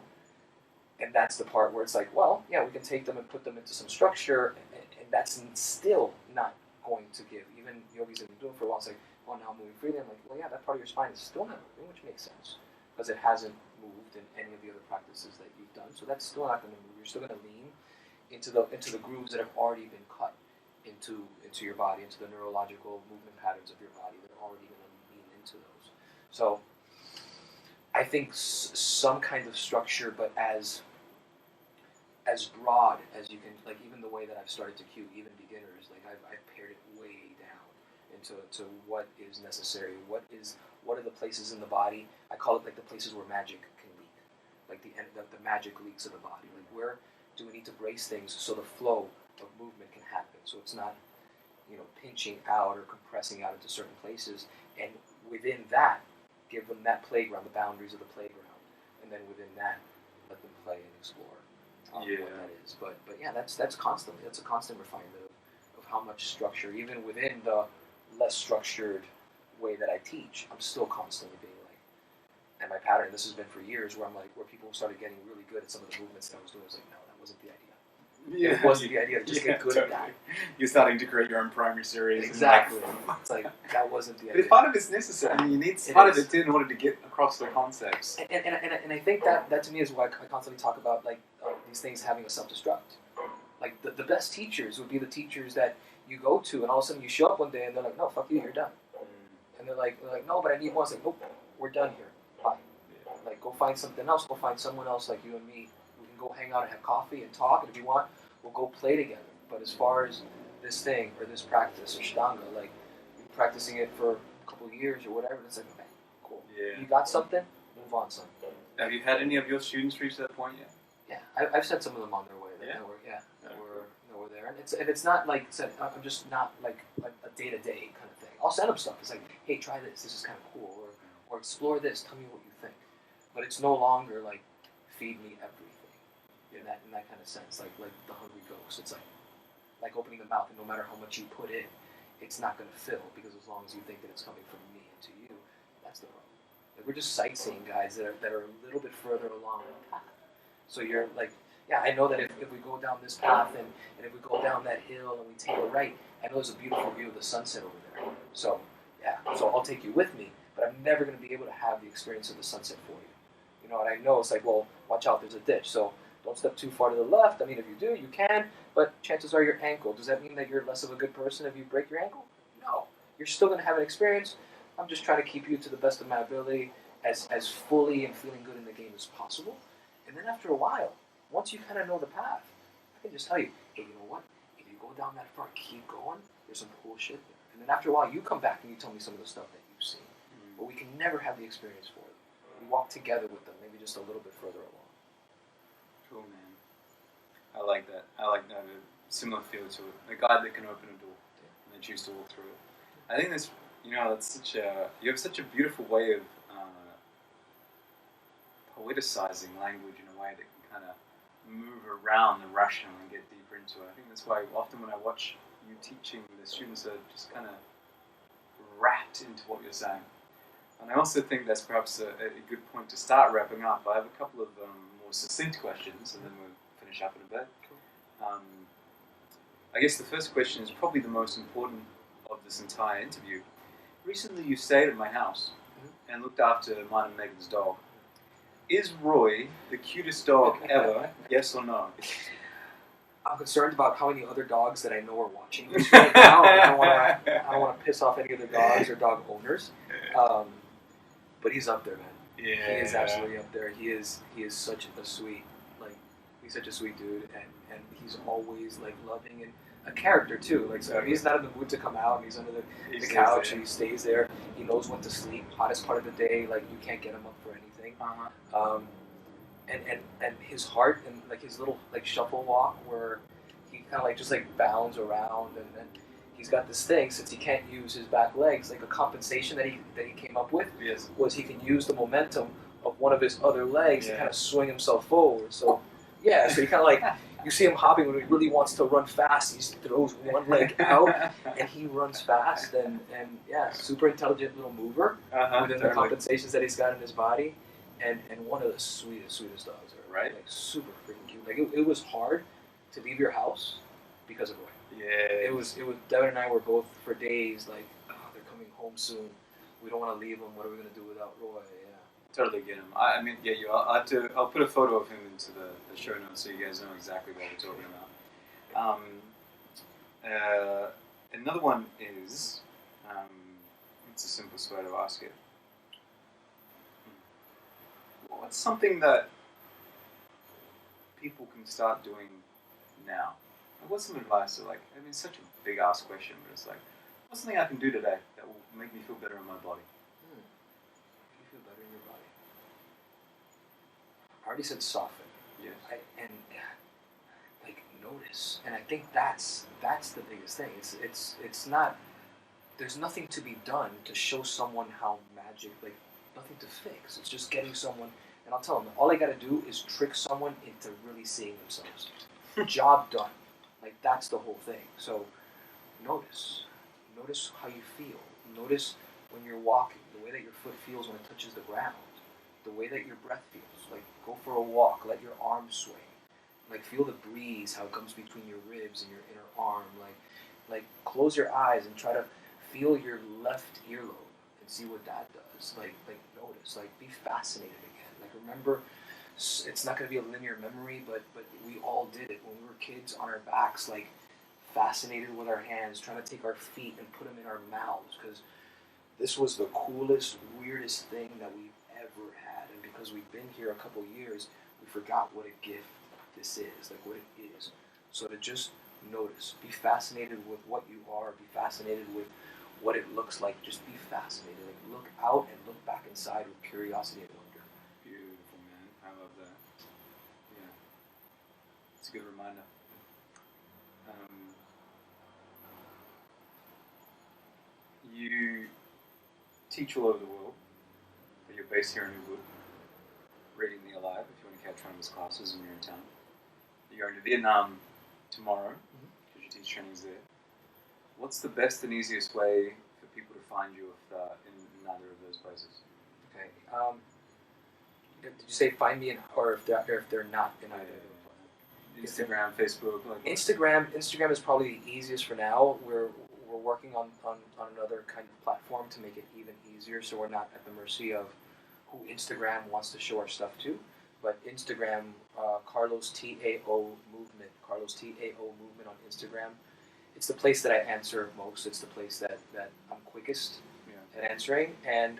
[SPEAKER 2] and that's the part where it's like, well, yeah, we can take them and put them into some structure, and that's still not going to give. Even yogis that have been doing it for a while, it's like, oh, now I'm moving freely. I'm like, well, yeah, that part of your spine is still not moving, which makes sense, because it hasn't moved in any of the other practices that you've done. So that's still not going to move. You're still going to lean into the grooves that have already been cut into your body, into the neurological movement patterns of your body that are already going to lean into those. So I think some kind of structure, but as broad as you can, like even the way that I've started to cue even beginners, like I've pared it way down into what is necessary, what are the places in the body. I call it like the places where magic can leak, like the magic leaks of the body. Like, where do we need to brace things so the flow of movement can happen? So it's not, pinching out or compressing out into certain places, and within that, give them that playground, the boundaries of the playground, and then within that, let them play and explore what that is. But yeah, that's a constant refinement of how much structure, even within the less structured way that I teach, I'm still constantly being like, and my pattern, this has been for years, where I'm like, where people started getting really good at some of the movements that I was doing, I was like, no, that wasn't the idea. It wasn't the idea to just get good at that.
[SPEAKER 1] You're starting to create your own primary series.
[SPEAKER 2] Exactly. It's like, that wasn't the idea.
[SPEAKER 1] But part of it's necessary. I mean, you need part of it in order to get across the concepts.
[SPEAKER 2] And I think that to me is why I constantly talk about like these things having a self-destruct. Like the best teachers would be the teachers that you go to, and all of a sudden you show up one day and they're like, no, fuck you, you're done. And they're like, no, but I need more. It's like, nope, we're done here. Bye. Like, go find something else. Go find someone else like you and me. We can go hang out and have coffee and talk, and if you want, we'll go play together. But as far as this thing or this practice or Ashtanga, like, you're practicing it for a couple of years or whatever, it's like, okay, cool. Yeah. You got something? Move on, son.
[SPEAKER 1] Have you had any of your students reach that point yet?
[SPEAKER 2] Yeah, I've sent some of them on their way. That were there, and it's not like I'm just not like a day-to-day kind of thing. I'll send them stuff. It's like, hey, try this. This is kind of cool, or explore this. Tell me what you think. But it's no longer like feed me everything in that kind of sense. Like the hungry ghost. It's like opening the mouth, and no matter how much you put in, it's not going to fill, because as long as you think that it's coming from me and to you, that's the problem. Like, we're just sightseeing guys that are a little bit further along the path. So you're like, yeah, I know that if we go down this path and if we go down that hill and we take a right, I know there's a beautiful view of the sunset over there. So, yeah, so I'll take you with me, but I'm never going to be able to have the experience of the sunset for you. You know, and I know it's like, well, watch out, there's a ditch, so don't step too far to the left. I mean, if you do, you can, but chances are your ankle. Does that mean that you're less of a good person if you break your ankle? No. You're still going to have an experience. I'm just trying to keep you to the best of my ability as fully and feeling good in the game as possible. And then after a while, once you kind of know the path, I can just tell you, hey, you know what? If you go down that far, keep going. There's some cool shit there. And then after a while, you come back and you tell me some of the stuff that you've seen. But we can never have the experience for them. We walk together with them, maybe just a little bit further along.
[SPEAKER 1] Cool, man. I like that. I like that. A similar feel to it. A guide that can open a door and then choose to walk through it. I think that's, that's such a, you have such a beautiful way of poeticizing language in a way that can kind of move around the rational and get deeper into it. I think that's why often when I watch you teaching, the students are just kind of wrapped into what you're saying. And I also think that's perhaps a good point to start wrapping up. I have a couple of more succinct questions, and then we'll finish up in a bit. I guess the first question is probably the most important of this entire interview. Recently you stayed at my house and looked after mine and Megan's dog. Is Roy the cutest dog ever, yes or no?
[SPEAKER 2] I'm concerned about how many other dogs that I know are watching this right now. I don't want to piss off any other dogs or dog owners. But he's up there, man.
[SPEAKER 1] Yeah.
[SPEAKER 2] He is absolutely up there. He is such a sweet, he's such a sweet dude, and he's always loving and a character too. So he's not in the mood to come out, and he's under the couch and he stays there. He knows when to sleep. Hottest part of the day, you can't get him up for anything. And his heart and his little shuffle walk where he kind of just bounds around, and then he's got this thing, since he can't use his back legs, a compensation that he came up with was he can use the momentum of one of his other legs to kind of swing himself forward. So he kind of you see him hopping when he really wants to run fast. He just throws one leg out and he runs fast, and super intelligent little mover within the compensations that he's got in his body, and one of the sweetest dogs ever.
[SPEAKER 1] Right.
[SPEAKER 2] Super freaking cute. It was hard to leave your house because of Roy.
[SPEAKER 1] Yeah.
[SPEAKER 2] It was Devin and I were both for days they're coming home soon. We don't want to leave them. What are we going to do without Roy? Yeah.
[SPEAKER 1] Totally get him. I'll put a photo of him into the show notes so you guys know exactly what we're talking about. Another one is, it's the simplest way to ask it. What's something that people can start doing now? What's some advice? It's such a big ass question, but it's what's something I can do today that will make me feel better in my body?
[SPEAKER 2] Make you feel better in your body. I already said soften.
[SPEAKER 1] Yes.
[SPEAKER 2] Notice, and I think that's the biggest thing. It's not. There's nothing to be done to show someone how magic. Nothing to fix. It's just getting someone, and I'll tell them all I got to do is trick someone into really seeing themselves. Job done. That's the whole thing. So notice how you feel. Notice when you're walking, the way that your foot feels when it touches the ground, the way that your breath feels. Go for a walk, let your arms sway. Feel the breeze, how it comes between your ribs and your inner arm. Close your eyes and try to feel your left earlobe and see what that does. Notice, be fascinated again. Remember, it's not going to be a linear memory, but we all did it when we were kids on our backs, fascinated with our hands, trying to take our feet and put them in our mouths, because this was the coolest, weirdest thing that we've ever had. And because we've been here a couple years, we forgot what a gift this is, what it is. So to just notice, be fascinated with what you are, be fascinated with what it looks like, just be fascinated. Look out and look back inside with curiosity and wonder.
[SPEAKER 1] Beautiful, man. I love that. Yeah. It's a good reminder. You teach all over the world, but you're based here in Ubud, Radiantly Alive, if you want to catch one of his classes and you're in town. You're going to Vietnam tomorrow, because you teach trainings there. What's the best and easiest way for people to find you in either of those places?
[SPEAKER 2] Okay. Did you say find me or if they're not in either?
[SPEAKER 1] Instagram, Facebook.
[SPEAKER 2] Instagram is probably the easiest for now. We're working on another kind of platform to make it even easier, so we're not at the mercy of who Instagram wants to show our stuff to. But Instagram, Carlos Tao Movement on Instagram, it's the place that I answer most. It's the place that I'm quickest at answering, and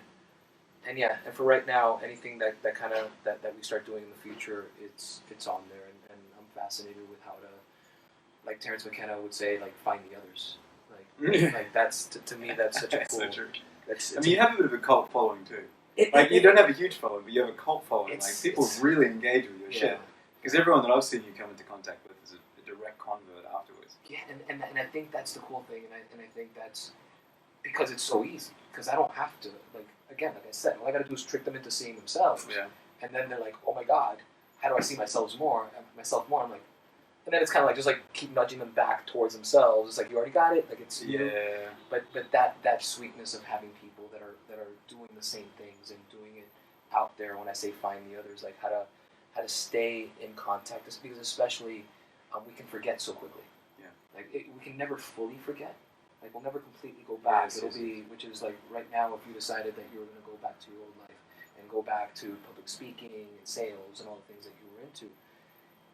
[SPEAKER 2] yeah, and for right now, anything that we start doing in the future, it's on there, and I'm fascinated with how to, like Terence McKenna would say, like find the others. Like that's to me that's such a cool.
[SPEAKER 1] So true.
[SPEAKER 2] That's,
[SPEAKER 1] I mean, you have a bit of a cult following too. You don't have a huge following, but you have a cult following. Like people really engage with your shit. Because everyone that I've seen you come into contact with is a direct convert afterwards.
[SPEAKER 2] Yeah, and I think that's the cool thing, and I think that's because it's so easy. Because I don't have to, like I said, all I got to do is trick them into seeing themselves.
[SPEAKER 1] Yeah.
[SPEAKER 2] And then they're like, oh my god, how do I see myself more? I'm like, and then it's kind of like just like keep nudging them back towards themselves. It's like you already got it, like it's you.
[SPEAKER 1] Yeah.
[SPEAKER 2] But that sweetness of having people that are doing the same things and doing it out there. When I say find the others, like how to stay in contact, because especially we can forget so quickly.
[SPEAKER 1] Yeah.
[SPEAKER 2] Like we can never fully forget. Like we'll never completely go back.
[SPEAKER 1] Yes,
[SPEAKER 2] It'll be, which is like right now, if you decided that you were going to go back to your old life and go back to public speaking and sales and all the things that you were into,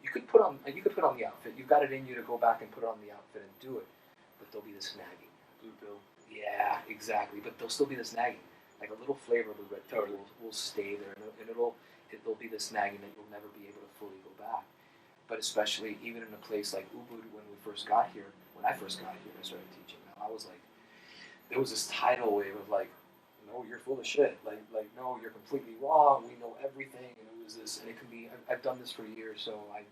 [SPEAKER 2] you could put on the outfit. You've got it in you to go back and put on the outfit and do it, but there'll be this nagging.
[SPEAKER 1] Blue pill.
[SPEAKER 2] Yeah, exactly. But there'll still be this nagging. Like a little flavor of the red pill will stay there, and it'll be this nagging that you'll never be able to fully go back. But especially even in a place like Ubud, when I first got here, and I started teaching. I was like, there was this tidal wave of like, no, you're full of shit. Like no, you're completely wrong. We know everything, and it was this, and it can be. I've done this for years, so I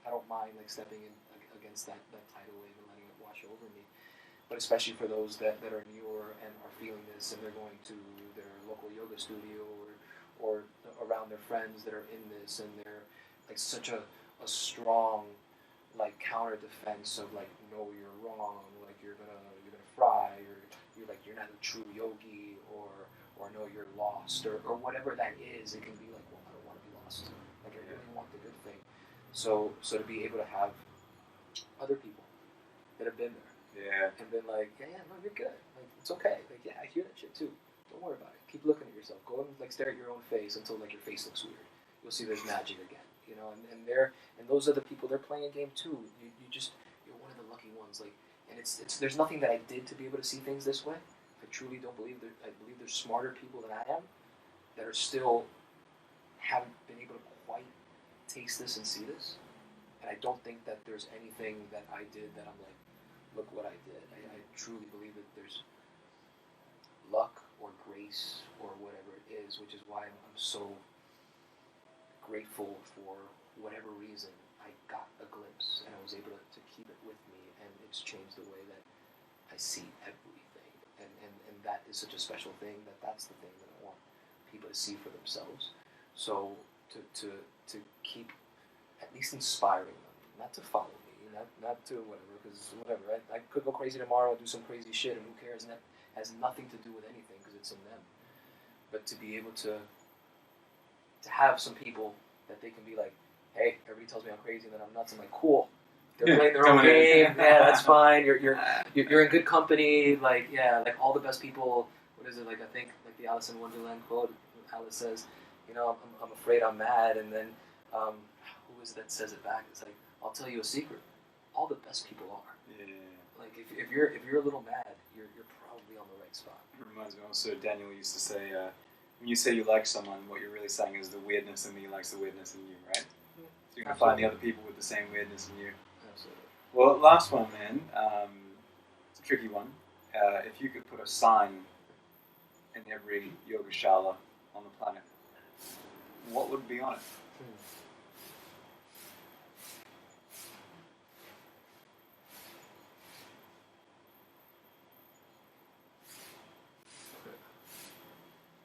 [SPEAKER 2] don't mind like stepping in against that tidal wave and letting it wash over me. But especially for those that are newer and are feeling this, and they're going to their local yoga studio or around their friends that are in this, and they're like such a strong like counter defense of like, no, you're wrong, like you're gonna fry, or you're not a true yogi, or no, you're lost, or whatever that is. It can be like, well, I don't want to be lost, like I really want the good thing. So to be able to have other people that have been there, and been like, yeah, no, you're good, like it's okay, like yeah, I hear that shit too, don't worry about it, keep looking at yourself, go and like stare at your own face until like your face looks weird, you'll see there's magic again, you know, and those are the people, they're playing a game too. You're one of the lucky ones, like, and it's there's nothing that I did to be able to see things this way. I truly don't believe I believe there's smarter people than I am that are still haven't been able to quite taste this and see this. And I don't think that there's anything that I did that I'm like, look what I did. I truly believe that there's luck or grace or whatever it is, which is why I'm so grateful for whatever reason I got a glimpse and I was able to keep it with me, and it's changed the way that I see everything. And that is such a special thing, that's the thing that I want people to see for themselves. So to keep at least inspiring them, not to follow me, not to whatever, because whatever, I could go crazy tomorrow and do some crazy shit, and who cares, and that has nothing to do with anything because it's in them. But to be able to have some people that they can be like, hey, everybody tells me I'm crazy and that I'm nuts. I'm like, cool. They're playing their own game. Yeah, that's fine. You're in good company. Like, yeah, like all the best people. What is it? Like, I think like the Alice in Wonderland quote. Alice says, you know, I'm afraid I'm mad, and then who is it that says it back? It's like, I'll tell you a secret. All the best people are.
[SPEAKER 1] Yeah.
[SPEAKER 2] Like if you're a little mad, you're probably on the right spot.
[SPEAKER 1] It reminds me also, Daniel used to say, when you say you like someone, what you're really saying is the weirdness in me likes the weirdness in you, right? So you're going to find the other people with the same weirdness in you.
[SPEAKER 2] Absolutely.
[SPEAKER 1] Well, last one, man. It's a tricky one. If you could put a sign in every yogashala on the planet, what would be on it?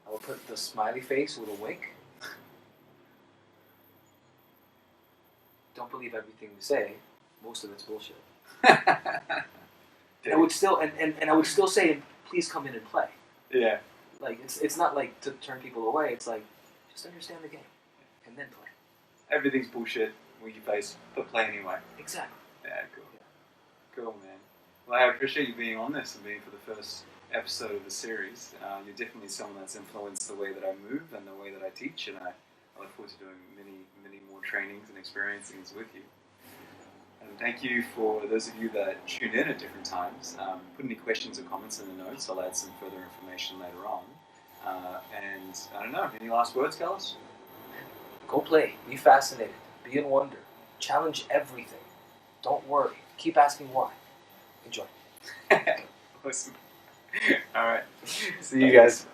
[SPEAKER 2] I will put the smiley face with a wink. Don't believe everything we say. Most of it's bullshit. I would still and I would still say, please come in and play.
[SPEAKER 1] Yeah.
[SPEAKER 2] Like it's not like to turn people away. It's like just understand the game and then play.
[SPEAKER 1] Everything's bullshit. Winky face, but play anyway.
[SPEAKER 2] Exactly.
[SPEAKER 1] Yeah, cool. Yeah. Cool, man. Well, I appreciate you being on this and being for the first episode of the series. You're definitely someone that's influenced the way that I move and the way that I teach, and I look forward to doing many more trainings and experiencings with you. And thank you for those of you that tune in at different times. Put any questions or comments in the notes. I'll add some further information later on. And I don't know, any last words, Carlos?
[SPEAKER 2] Go play. Be fascinated. Be in wonder. Challenge everything. Don't worry. Keep asking why. Enjoy.
[SPEAKER 1] Awesome. All right. See you guys.